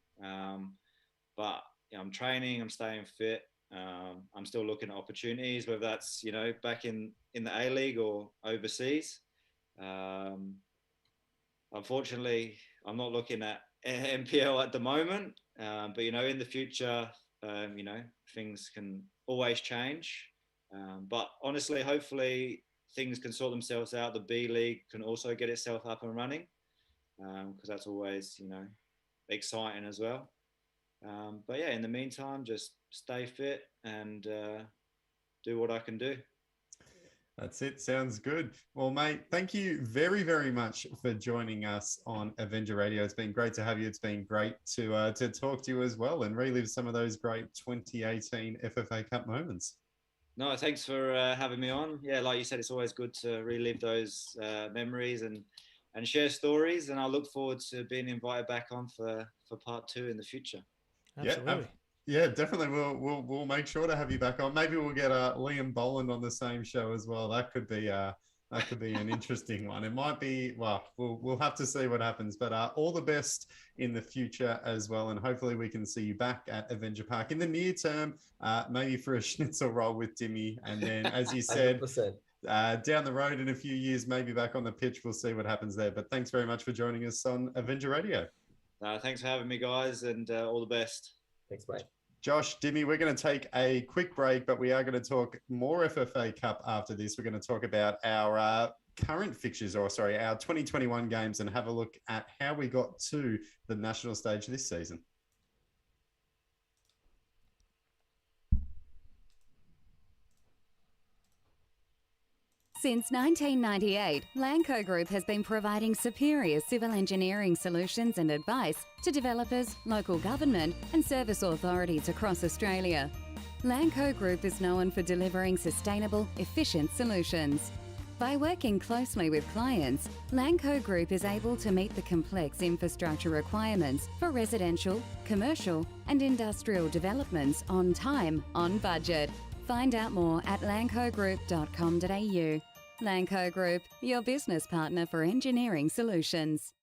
But you know, I'm training, I'm staying fit. I'm still looking at opportunities, whether that's, you know, back in the A-League or overseas. Unfortunately, I'm not looking at NPL at the moment, but, you know, in the future, you know, things can always change. But honestly, hopefully things can sort themselves out. The B-League can also get itself up and running because that's always, you know, exciting as well. But yeah, in the meantime, just stay fit and do what I can do. That's it. Sounds good. Well, mate, thank you very, very much for joining us on Avenger Radio. It's been great to have you. It's been great to talk to you as well and relive some of those great 2018 FFA Cup moments. No, thanks for having me on. Yeah, like you said, it's always good to relive those memories and share stories. And I look forward to being invited back on for part 2 in the future. Absolutely. Yeah, definitely. We'll make sure to have you back on. Maybe we'll get Liam Boland on the same show as well. That could be an interesting one. It might be. Well, we'll have to see what happens. But all the best in the future as well, and hopefully we can see you back at Avenger Park in the near term. Maybe for a schnitzel roll with Dimi, and then, as you said, down the road in a few years, maybe back on the pitch. We'll see what happens there. But thanks very much for joining us on Avenger Radio. Thanks for having me, guys, and all the best. Thanks, mate. Josh, Dimi, we're going to take a quick break, but we are going to talk more FFA Cup after this. We're going to talk about our current fixtures, our 2021 games, and have a look at how we got to the national stage this season. Since 1998, Lanco Group has been providing superior civil engineering solutions and advice to developers, local government and service authorities across Australia. Lanco Group is known for delivering sustainable, efficient solutions. By working closely with clients, Lanco Group is able to meet the complex infrastructure requirements for residential, commercial and industrial developments on time, on budget. Find out more at lancogroup.com.au. Lanco Group, your business partner for engineering solutions.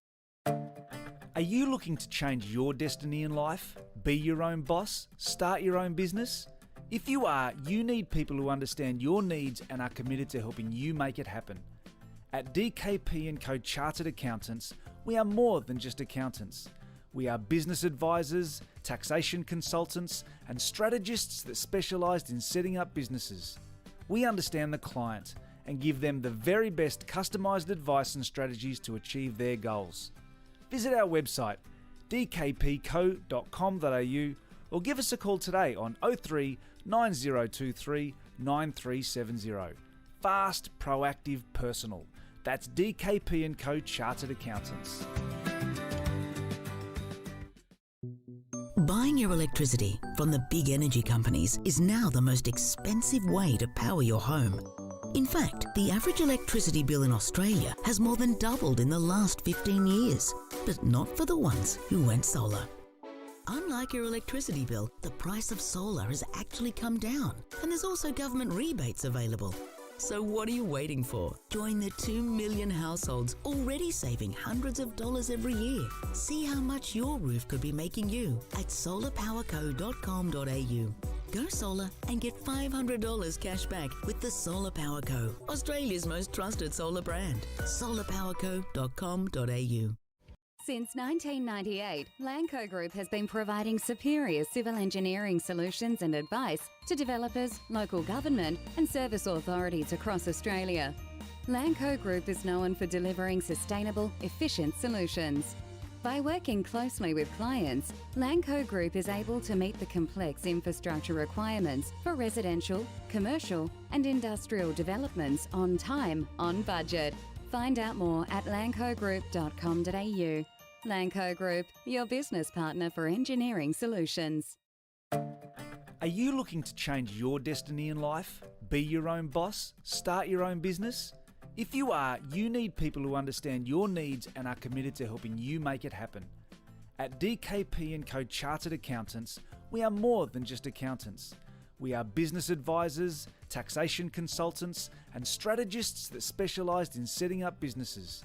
Are you looking to change your destiny in life? Be your own boss? Start your own business? If you are, you need people who understand your needs and are committed to helping you make it happen. At DKP & Co Chartered Accountants, we are more than just accountants. We are business advisors, taxation consultants, and strategists that specialise in setting up businesses. We understand the client and give them the very best customised advice and strategies to achieve their goals. Visit our website dkpco.com.au or give us a call today on 03 9023 9370. Fast, proactive, personal. That's DKP & Co Chartered Accountants. Buying your electricity from the big energy companies is now the most expensive way to power your home. In fact, the average electricity bill in Australia has more than doubled in the last 15 years, but not for the ones who went solar. Unlike your electricity bill, the price of solar has actually come down, and there's also government rebates available. So what are you waiting for? Join the 2 million households already saving hundreds of dollars every year. See how much your roof could be making you at solarpowerco.com.au. Go solar and get $500 cash back with the Solar Power Co, Australia's most trusted solar brand. solarpowerco.com.au. Since 1998, Lanco Group has been providing superior civil engineering solutions and advice to developers, local government and service authorities across Australia. Lanco Group is known for delivering sustainable, efficient solutions. By working closely with clients, Lanco Group is able to meet the complex infrastructure requirements for residential, commercial and industrial developments on time, on budget. Find out more at lancogroup.com.au. Lanco Group, your business partner for engineering solutions. Are you looking to change your destiny in life? Be your own boss? Start your own business? If you are, you need people who understand your needs and are committed to helping you make it happen. At DKP & Co Chartered Accountants, we are more than just accountants. We are business advisors, taxation consultants, and strategists that specialise in setting up businesses.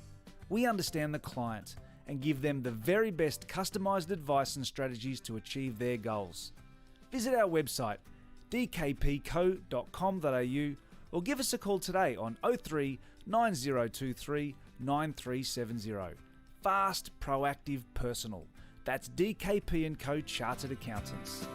We understand the client and give them the very best customised advice and strategies to achieve their goals. Visit our website dkpco.com.au or give us a call today on 03 9023 9370. Fast, proactive, personal. That's DKP & Co Chartered Accountants.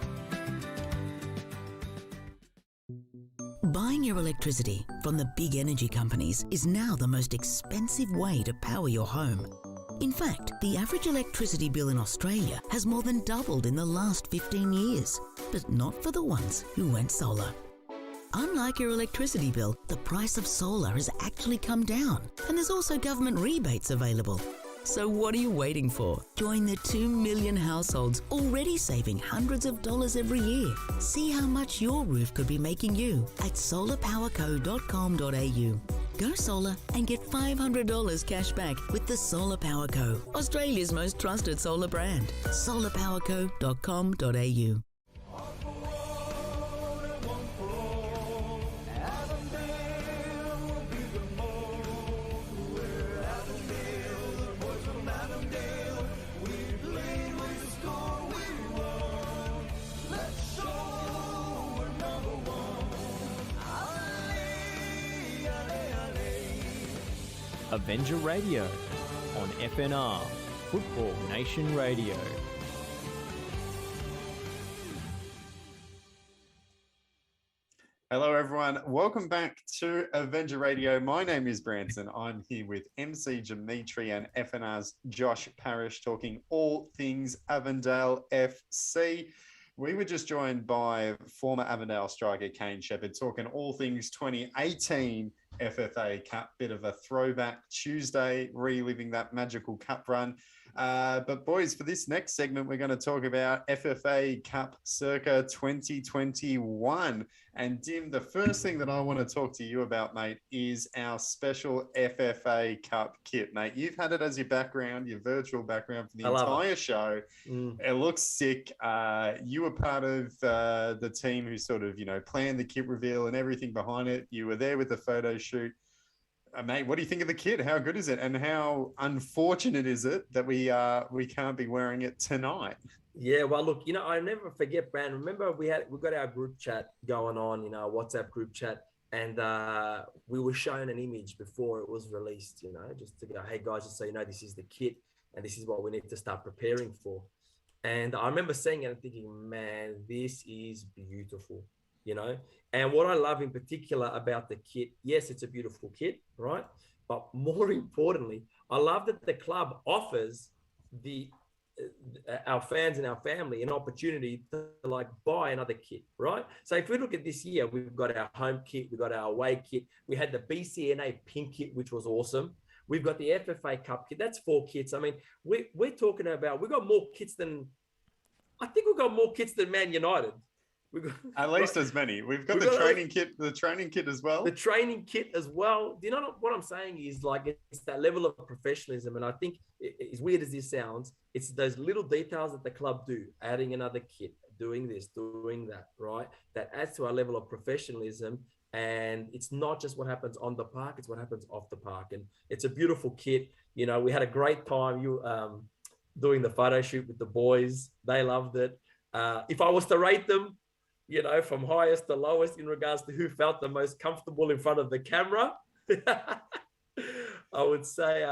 Buying your electricity from the big energy companies is now the most expensive way to power your home. In fact, the average electricity bill in Australia has more than doubled in the last 15 years, but not for the ones who went solar. Unlike your electricity bill, the price of solar has actually come down, and there's also government rebates available. So what are you waiting for? Join the 2 million households already saving hundreds of dollars every year. See how much your roof could be making you at solarpowerco.com.au. Go solar and get $500 cash back with the Solar Power Co, Australia's most trusted solar brand. solarpowerco.com.au. Avenger Radio on FNR, Football Nation Radio. Hello, everyone. Welcome back to Avenger Radio. My name is Bransen. I'm here with MC Demitri and FNR's Josh Parrish talking all things Avondale FC. We were just joined by former Avondale striker Kaine Sheppard talking all things 2018 FFA Cup, bit of a throwback Tuesday, reliving that magical cup run. But boys, for this next segment, we're going to talk about FFA Cup circa 2021. And Dim, the first thing that I want to talk to you about, mate, is our special FFA Cup kit, mate. You've had it as your background, your virtual background for the entire show. It looks sick. You were part of the team who sort of, planned the kit reveal and everything behind it. You were there with the photo shoot. Mate, what do you think of the kit? How good is it? And how unfortunate is it that we can't be wearing it tonight? Yeah, well, look, I never forget, Brand. Remember, we got our group chat going on, our WhatsApp group chat, and we were shown an image before it was released, just to go, hey guys, just so you know, this is the kit, and this is what we need to start preparing for. And I remember seeing it and thinking, man, this is beautiful, And what I love in particular about the kit, yes, it's a beautiful kit, right? But more importantly, I love that the club offers our fans and our family an opportunity to buy another kit, right? So if we look at this year, we've got our home kit, we've got our away kit, we had the BCNA pink kit, which was awesome. We've got the FFA Cup kit. That's 4 kits. I mean, we're talking about, we've got more kits than Man United. At least as many. We've got the training kit as well. The training kit as well. Do you know what I'm saying is it's that level of professionalism. And I think as weird as this sounds, it's those little details that the club do, adding another kit, doing this, doing that, right? That adds to our level of professionalism. And it's not just what happens on the park, it's what happens off the park. And it's a beautiful kit. We had a great time doing the photo shoot with the boys. They loved it. If I was to rate them, from highest to lowest in regards to who felt the most comfortable in front of the camera. I would say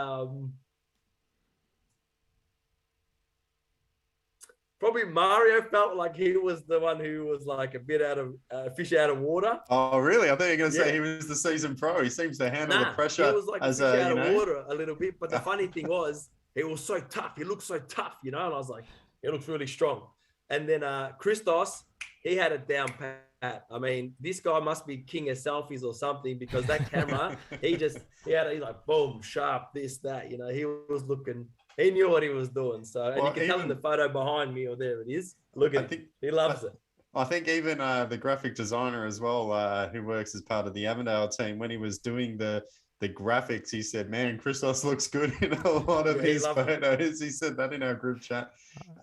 probably Mario felt like he was the one who was like a bit out of fish out of water. Oh, really? I thought you were going to say he was the season pro. He seems to handle the pressure. He was like as a fish out of water a little bit. But the funny thing was, he was so tough. He looked so tough, and I was like, he looks really strong. And then Christos, he had it down pat. I mean, this guy must be king of selfies or something, because that camera, he's like, boom, sharp, this, that. He was looking. He knew what he was doing. So, and you can tell in the photo behind me, or there it is. Look at it. He loves it. I think even the graphic designer as well, who works as part of the Avondale team, when he was doing the graphics, he said, man, Christos looks good in a lot of his photos. He said that in our group chat.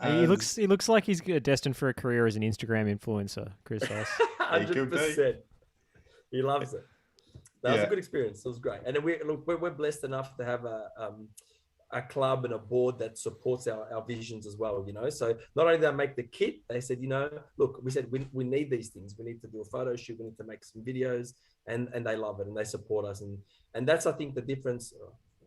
He looks like he's destined for a career as an Instagram influencer, Christos. 100%. He loves it. That was a good experience. It was great. And then we're blessed enough to have a club and a board that supports our visions as well, So not only did they make the kit, they said, look, we said we need these things. We need to do a photo shoot. We need to make some videos, and they love it and they support us. And that's, I think, the difference.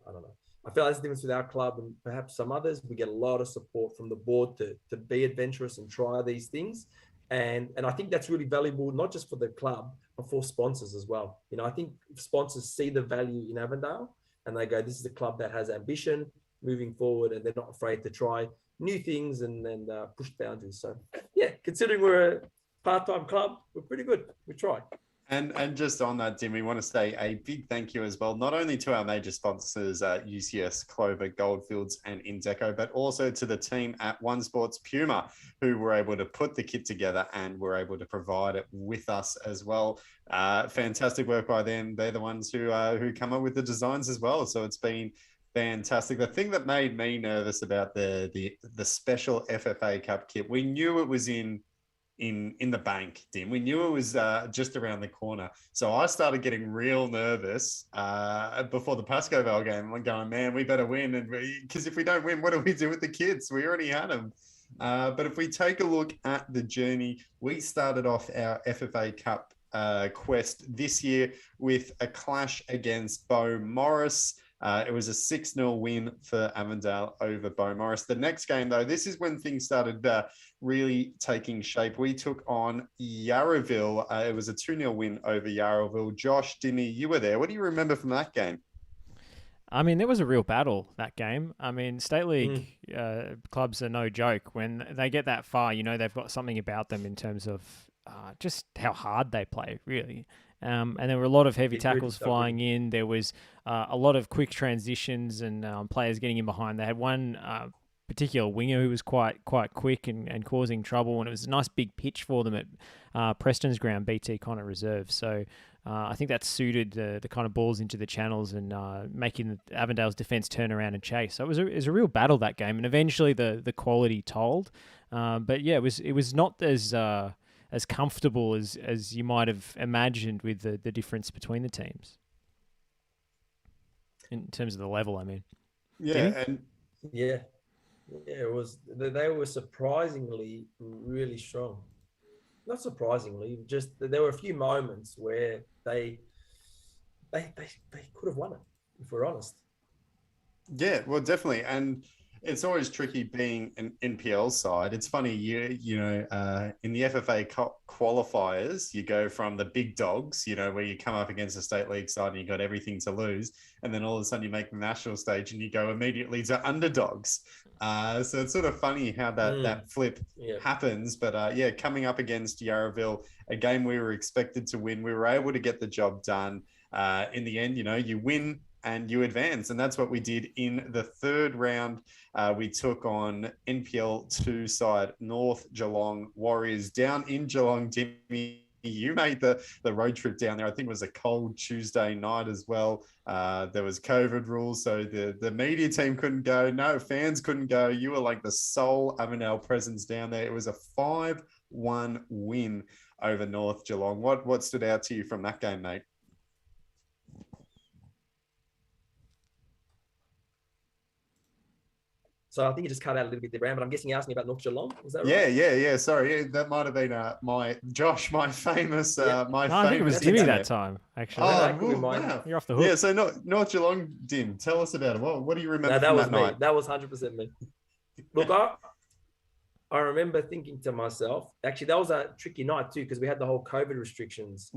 I don't know. I feel that's the difference with our club and perhaps some others. We get a lot of support from the board to be adventurous and try these things. And I think that's really valuable, not just for the club, but for sponsors as well. I think if sponsors see the value in Avondale, and they go, this is a club that has ambition moving forward, and they're not afraid to try new things and push boundaries. So, considering we're a part-time club, we're pretty good. We try. And just on that, Dim, we want to say a big thank you as well, not only to our major sponsors, UCS, Clover, Goldfields, and Indeco, but also to the team at One Sports Puma, who were able to put the kit together and were able to provide it with us as well. Fantastic work by them. They're the ones who come up with the designs as well. So it's been fantastic. The thing that made me nervous about the special FFA Cup kit, we knew it was in the bank, Dim. We knew it was just around the corner. So I started getting real nervous before the Pascoe Vale game. I'm going, man, we better win. Because if we don't win, what do we do with the kids? We already had them. But if we take a look at the journey, we started off our FFA Cup quest this year with a clash against Beau Morris. It was a 6-0 win for Avondale over Beau Morris. The next game, though, this is when things started really taking shape. We took on Yarraville. It was a 2-0 win over Yarraville. Josh, Dimmy, you were there. What do you remember from that game? I mean, there was a real battle, that game. I mean, State League clubs are no joke. When they get that far, they've got something about them in terms of just how hard they play, really. And there were a lot of heavy tackles flying in. There was a lot of quick transitions and players getting in behind. They had one particular winger who was quite quick and causing trouble. And it was a nice big pitch for them at Preston's ground, BT Connor Reserve. So I think that suited the kind of balls into the channels and making Avondale's defence turn around and chase. So it was a real battle, that game. And eventually the quality told. But yeah, it was not as comfortable as you might have imagined with the difference between the teams in terms of the level, I mean. Yeah, it was. They were surprisingly really strong. Not surprisingly, just there were a few moments where they could have won it, if we're honest. Yeah, well, definitely. And it's always tricky being an NPL side. It's funny, in the FFA Cup qualifiers, you go from the big dogs, where you come up against a state league side and you got everything to lose. And then all of a sudden you make the national stage and you go immediately to underdogs. So it's sort of funny how that flip happens. But coming up against Yarraville, a game we were expected to win, we were able to get the job done. In the end, you win and you advance. And that's what we did in the third round. We took on NPL 2 side North Geelong Warriors down in Geelong. Jimmy, you made the road trip down there. I think it was a cold Tuesday night as well. There was COVID rules, so the media team couldn't go. No, fans couldn't go. You were like the sole Avondale presence down there. It was a 5-1 win over North Geelong. What stood out to you from that game, mate? So I think you just cut out a little bit there, Brand, but I'm guessing you asked me about North Geelong. Is that Yeah, right? yeah. Sorry, that might have been my famous. No, I think it was Dimmy that time, actually. No, Oh, it could be mine. wow. You're off the hook. Yeah, so North Geelong, Dim, tell us about it. What do you remember No, that from was that me. night? That was 100% me. Look, I remember thinking to myself, actually, that was a tricky night too, because we had the whole COVID restrictions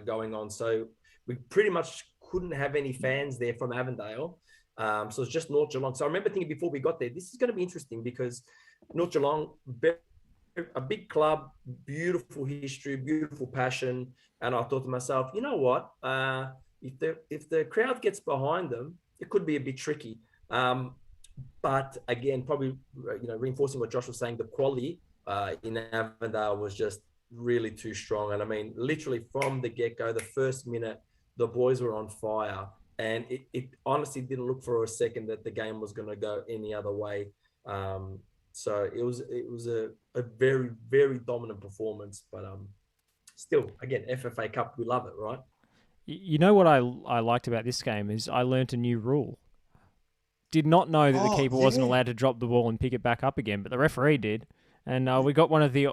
going on. So we pretty much couldn't have any fans there from Avondale. So it's just North Geelong. So I remember thinking before we got there, this is going to be interesting because North Geelong, a big club, beautiful history, beautiful passion. And I thought to myself, you know what? If the crowd gets behind them, it could be a bit tricky. But again, probably reinforcing what Josh was saying, the quality in Avondale was just really too strong. And I mean, literally from the get-go, the first minute, the boys were on fire. And it honestly didn't look for a second that the game was going to go any other way. So it was a very, very dominant performance. But still, again, FFA Cup, we love it, right? You know what I liked about this game is I learnt a new rule. Did not know that the keeper wasn't allowed to drop the ball and pick it back up again, but the referee did. And we got one of the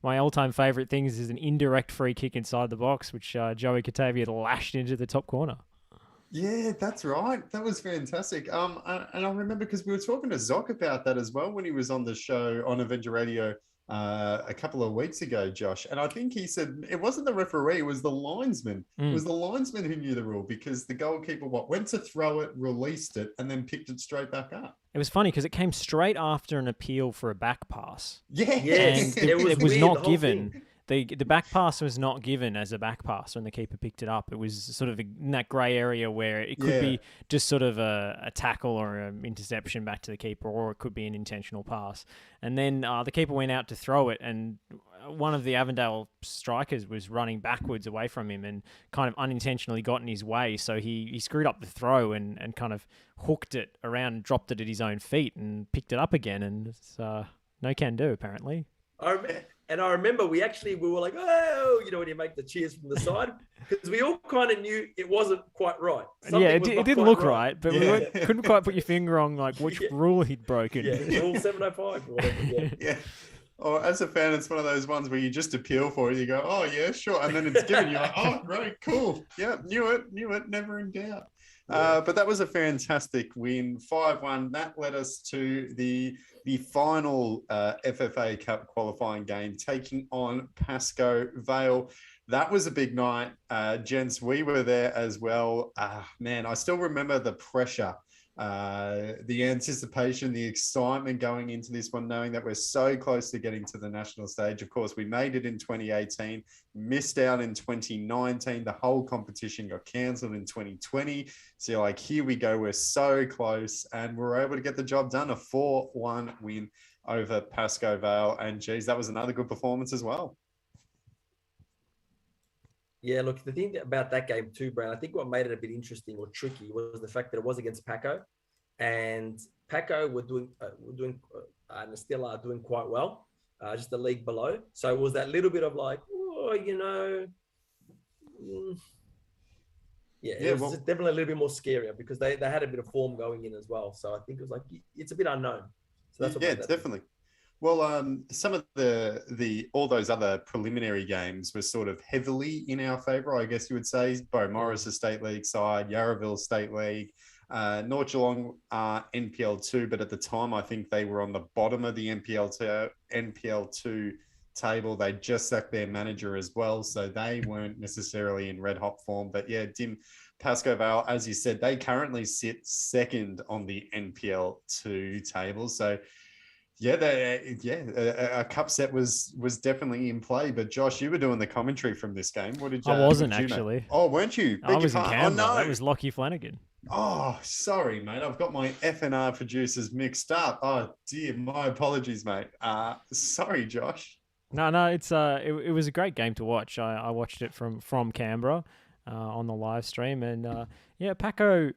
my all-time favourite things is an indirect free kick inside the box, which Joey Catavia lashed into the top corner. Yeah, that's right. That was fantastic. And I remember because we were talking to Zoc about that as well when he was on the show on Avenger Radio a couple of weeks ago, Josh. And I think he said it wasn't the referee, it was the linesman. It was the linesman who knew the rule because the goalkeeper went to throw it, released it, and then picked it straight back up. It was funny because it came straight after an appeal for a back pass. Yeah. Yes. And it was weird, not the whole given. thing. The back pass was not given as a back pass when the keeper picked it up. It was sort of in that grey area where it could be just sort of a tackle or an interception back to the keeper, or it could be an intentional pass. And then the keeper went out to throw it, and one of the Avondale strikers was running backwards away from him and kind of unintentionally got in his way. So he screwed up the throw and kind of hooked it around and dropped it at his own feet and picked it up again. And it's no can do, apparently. And I remember we were like, oh, when you make the cheers from the side, because we all kind of knew it wasn't quite right. It didn't look right, but we couldn't quite put your finger on which rule he'd broken. Yeah, rule 705 or whatever. Yeah. Or as a fan, it's one of those ones where you just appeal for it. You go, oh, yeah, sure. And then it's given. You're like, oh, great, cool. Yeah, knew it, never in doubt. But that was a fantastic win, 5-1. That led us to the final FFA Cup qualifying game, taking on Pascoe Vale. That was a big night, gents. We were there as well. Man, I still remember the pressure, the anticipation, the excitement going into this one, knowing that we're so close to getting to the national stage. Of course, we made it in 2018, missed out in 2019. The whole competition got cancelled in 2020. So you're like, here we go. We're so close. And we're able to get the job done. A 4-1 win over Pascoe Vale. And geez, that was another good performance as well. Yeah, look, the thing about that game too, Brad, I think what made it a bit interesting or tricky was the fact that it was against Paco, and Paco were doing and still are doing quite well, just the league below. So it was that little bit of like, it was definitely a little bit more scarier because they had a bit of form going in as well. So I think it was like it's a bit unknown. So that's what definitely. Well, some of all those other preliminary games were sort of heavily in our favour, I guess you would say. Bo Morris State League side, Yarraville State League, North Geelong NPL 2, but at the time I think they were on the bottom of the NPL 2 table. They just sacked their manager as well, so they weren't necessarily in red hot form. But yeah, Pascoe Vale, as you said, they currently sit second on the NPL 2 table. So a cup set was definitely in play. But Josh, you were doing the commentary from this game. What did you? I wasn't actually. Oh, weren't you? I was in Canberra. That was Lockie Flanagan. Oh, sorry, mate. I've got my FNR producers mixed up. Oh dear, my apologies, mate. Sorry, Josh. No, it was a great game to watch. I watched it from Canberra on the live stream, and Paco.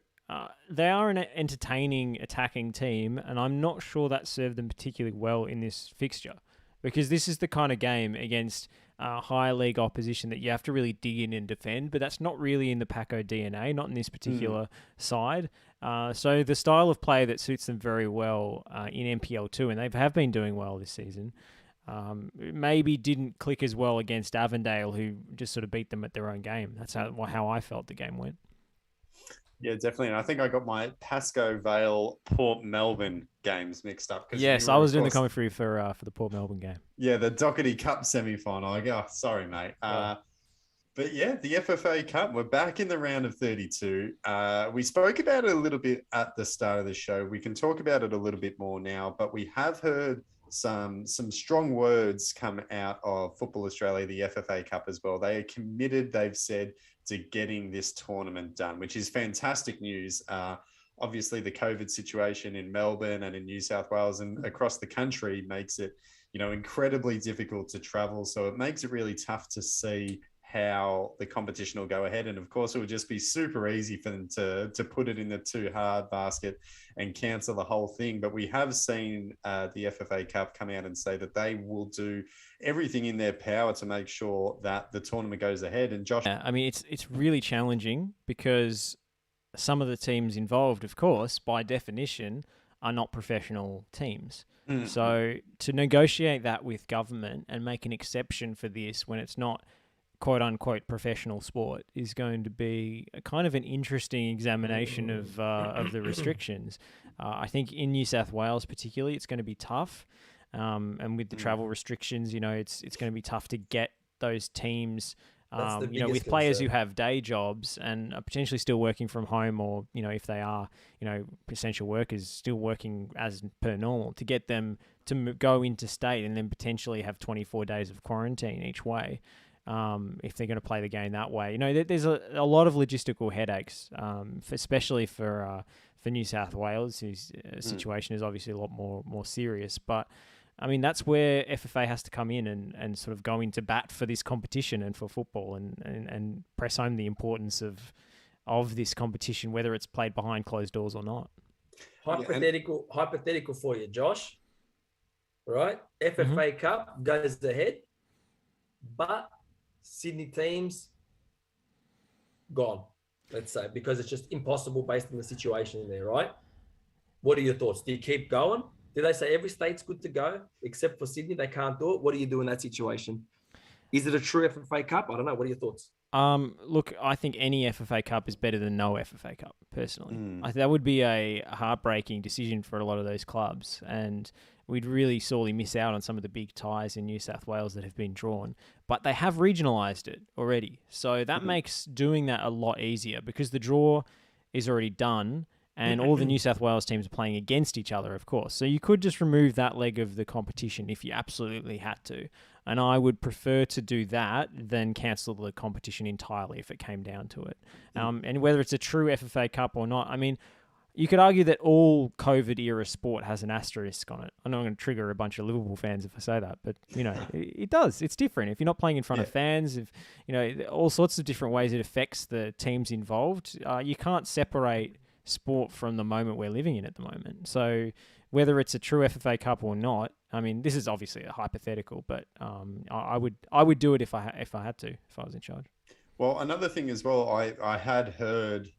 They are an entertaining attacking team, and I'm not sure that served them particularly well in this fixture, because this is the kind of game against higher league opposition that you have to really dig in and defend, but that's not really in the Paco DNA, not in this particular side. So the style of play that suits them very well in NPL2, and they have been doing well this season, maybe didn't click as well against Avondale, who just sort of beat them at their own game. That's how I felt the game went. Yeah, definitely. And I think I got my Pascoe Vale Port Melbourne games mixed up. Yes, I was doing the commentary for the Port Melbourne game. Yeah, the Doherty Cup semi-final. I go, sorry, mate. But yeah, the FFA Cup, we're back in the round of 32. We spoke about it a little bit at the start of the show. We can talk about it a little bit more now, but we have heard some strong words come out of Football Australia, the FFA Cup as well. They are committed, they've said, to getting this tournament done, which is fantastic news. Obviously, the COVID situation in Melbourne and in New South Wales and across the country makes it, incredibly difficult to travel. So it makes it really tough to see how the competition will go ahead. And of course, it would just be super easy for them to put it in the too hard basket and cancel the whole thing. But we have seen the FFA Cup come out and say that they will do everything in their power to make sure that the tournament goes ahead. And Josh, I mean, it's really challenging because some of the teams involved, of course, by definition, are not professional teams. So to negotiate that with government and make an exception for this when it's not quote unquote professional sport is going to be a kind of an interesting examination of the restrictions. I think in New South Wales particularly, it's going to be tough. And with the travel restrictions, it's going to be tough to get those teams, with players who have day jobs and are potentially still working from home, or, if they are, essential workers still working as per normal, to get them to go into state and then potentially have 24 days of quarantine each way. If they're going to play the game that way. There's a lot of logistical headaches, especially for New South Wales, whose situation is obviously a lot more serious. But, I mean, that's where FFA has to come in and sort of go into bat for this competition and for football and press home the importance of this competition, whether it's played behind closed doors or not. Hypothetical for you, Josh. Right? FFA Cup goes ahead, but Sydney teams gone, let's say, because it's just impossible based on the situation there, right? What are your thoughts? Do you keep going? Did they say every state's good to go except for Sydney? They can't do it. What do you do in that situation? Is it a true FFA Cup? I don't know. What are your thoughts? Look, I think any FFA Cup is better than no FFA Cup, personally. That would be a heartbreaking decision for a lot of those clubs, and we'd really sorely miss out on some of the big ties in New South Wales that have been drawn. But they have regionalised it already, so that makes doing that a lot easier because the draw is already done, and all the New South Wales teams are playing against each other, of course. So you could just remove that leg of the competition if you absolutely had to. And I would prefer to do that than cancel the competition entirely if it came down to it. And whether it's a true FFA Cup or not, I mean, you could argue that all COVID-era sport has an asterisk on it. I know I'm going to trigger a bunch of Liverpool fans if I say that, but, it does. It's different. If you're not playing in front of fans, if all sorts of different ways it affects the teams involved, you can't separate sport from the moment we're living in at the moment. So whether it's a true FFA Cup or not, I mean, this is obviously a hypothetical, but I would do it if I had to, if I was in charge. Well, another thing as well, I had heard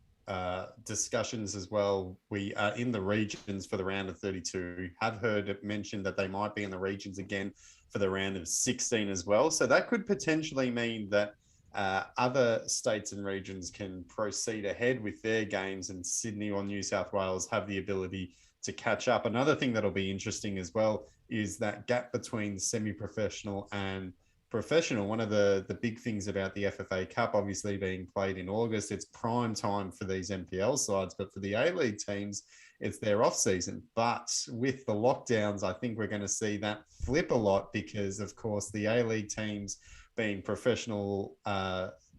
discussions as well. We are in the regions for the round of 32. Have heard it mentioned that they might be in the regions again for the round of 16 as well. So that could potentially mean that other states and regions can proceed ahead with their games, and Sydney or New South Wales have the ability to catch up. Another thing that'll be interesting as well is that gap between semi-professional and professional. One of the big things about the FFA Cup obviously being played in August, it's prime time for these NPL sides, but for the A-League teams, it's their off-season. But with the lockdowns, I think we're going to see that flip a lot because, of course, the A-League teams being professional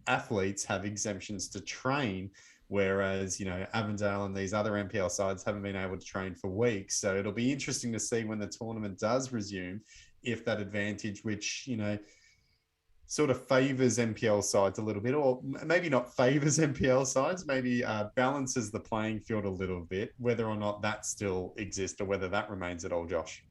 athletes have exemptions to train, whereas, Avondale and these other NPL sides haven't been able to train for weeks. So it'll be interesting to see when the tournament does resume, if that advantage, which, sort of favours NPL sides a little bit, or maybe not favours NPL sides, maybe balances the playing field a little bit, whether or not that still exists or whether that remains at all, Josh.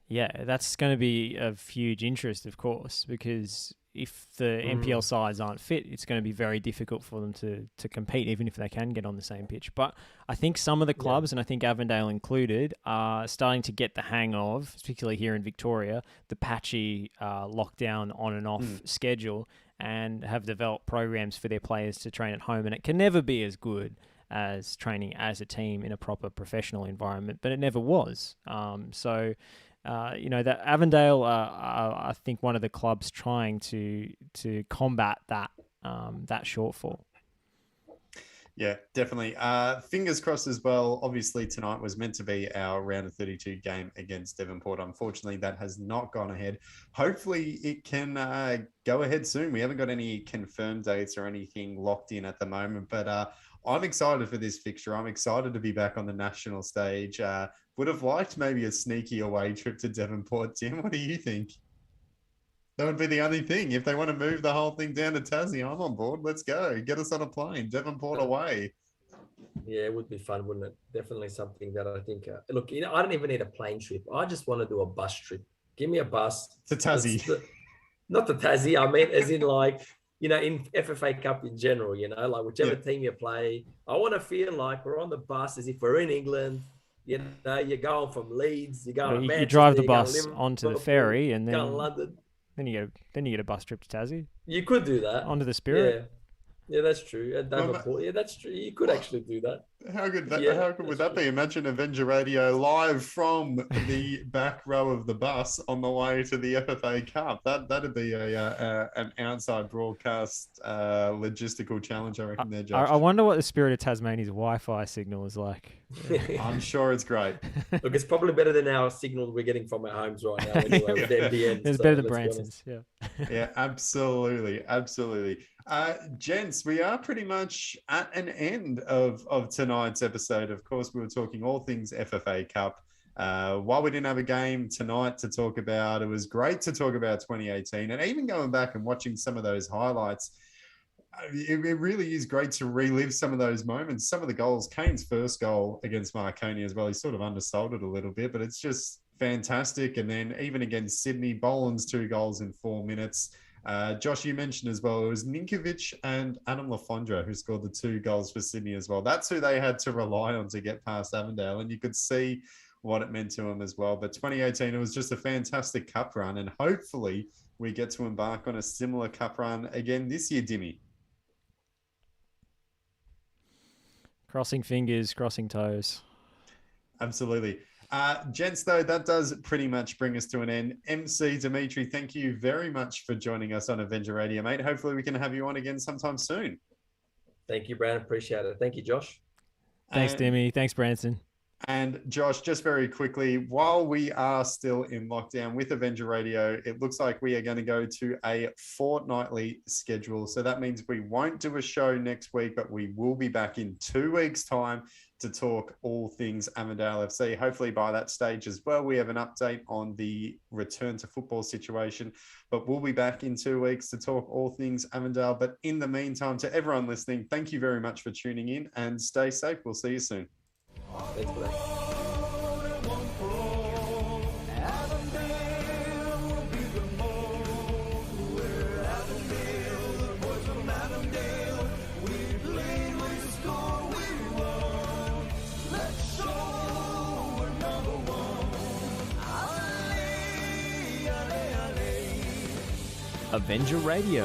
Yeah, that's going to be of huge interest, of course, because if the NPL sides aren't fit, it's going to be very difficult for them to compete, even if they can get on the same pitch. But I think some of the clubs, and I think Avondale included, are starting to get the hang of, particularly here in Victoria, the patchy lockdown on and off schedule, and have developed programs for their players to train at home. And it can never be as good as training as a team in a proper professional environment, but it never was. That Avondale are, I think, one of the clubs trying to combat that shortfall. Yeah, definitely. Fingers crossed as well. Obviously, tonight was meant to be our round of 32 game against Devonport. Unfortunately, that has not gone ahead. Hopefully, it can go ahead soon. We haven't got any confirmed dates or anything locked in at the moment, but I'm excited for this fixture. I'm excited to be back on the national stage. Would have liked maybe a sneaky away trip to Devonport. Tim, what do you think? That would be the only thing. If they want to move the whole thing down to Tassie, I'm on board. Let's go. Get us on a plane. Devonport away. Yeah, it would be fun, wouldn't it? Definitely something that I think. Look, I don't even need a plane trip. I just want to do a bus trip. Give me a bus to Tassie. Not to Tassie. I mean, as in in FFA Cup in general. Like whichever team you play. I want to feel like we're on the bus as if we're in England. You're going from Leeds. You're going to Manchester. You drive the bus onto the ferry, and then going to London. Then you get a bus trip to Tassie. You could do that. Onto the Spirit. Yeah, that's true. At Devonport, that's true. You could actually do that. How good would that be? Imagine Avenger Radio live from the back row of the bus on the way to the FFA Cup. That'd be an outside broadcast logistical challenge, I reckon. There, Josh. I wonder what the Spirit of Tasmania's Wi-Fi signal is like. I'm sure it's great. Look, it's probably better than our signal we're getting from our homes right now. Anyway, with NBN, it's better than Bransen's. Yeah. Yeah, absolutely. Gents, we are pretty much at an end of tonight's episode. Of course, we were talking all things FFA Cup. While we didn't have a game tonight to talk about, it was great to talk about 2018, and even going back and watching some of those highlights, it really is great to relive some of those moments. Some of the goals, Kaine's first goal against Marconi as well, he sort of undersold it a little bit, but it's just fantastic. And then even against Sydney, Boland's 2 goals in 4 minutes. Josh, you mentioned as well, it was Ninkovic and Adam Lafondra who scored the 2 goals for Sydney as well. That's who they had to rely on to get past Avondale, and you could see what it meant to them as well. But 2018, it was just a fantastic cup run, and hopefully we get to embark on a similar cup run again this year, Dimmy. Crossing fingers, crossing toes. Absolutely. Gents, though, that does pretty much bring us to an end. MC Demitri, thank you very much for joining us on Avenger Radio, mate. Hopefully we can have you on again sometime soon. Thank you, Brandon. Appreciate it. Thank you, Josh. Thanks, Demi. Thanks, Bransen. And Josh, just very quickly, while we are still in lockdown with Avenger Radio, it looks like we are going to go to a fortnightly schedule. So that means we won't do a show next week, but we will be back in 2 weeks' time to talk all things Avondale FC. Hopefully by that stage as well, we have an update on the return to football situation, but we'll be back in 2 weeks to talk all things Avondale. But in the meantime, to everyone listening, thank you very much for tuning in and stay safe. We'll see you soon. Thanks for that. Avenger Radio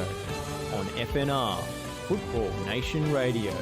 on FNR, Football Nation Radio.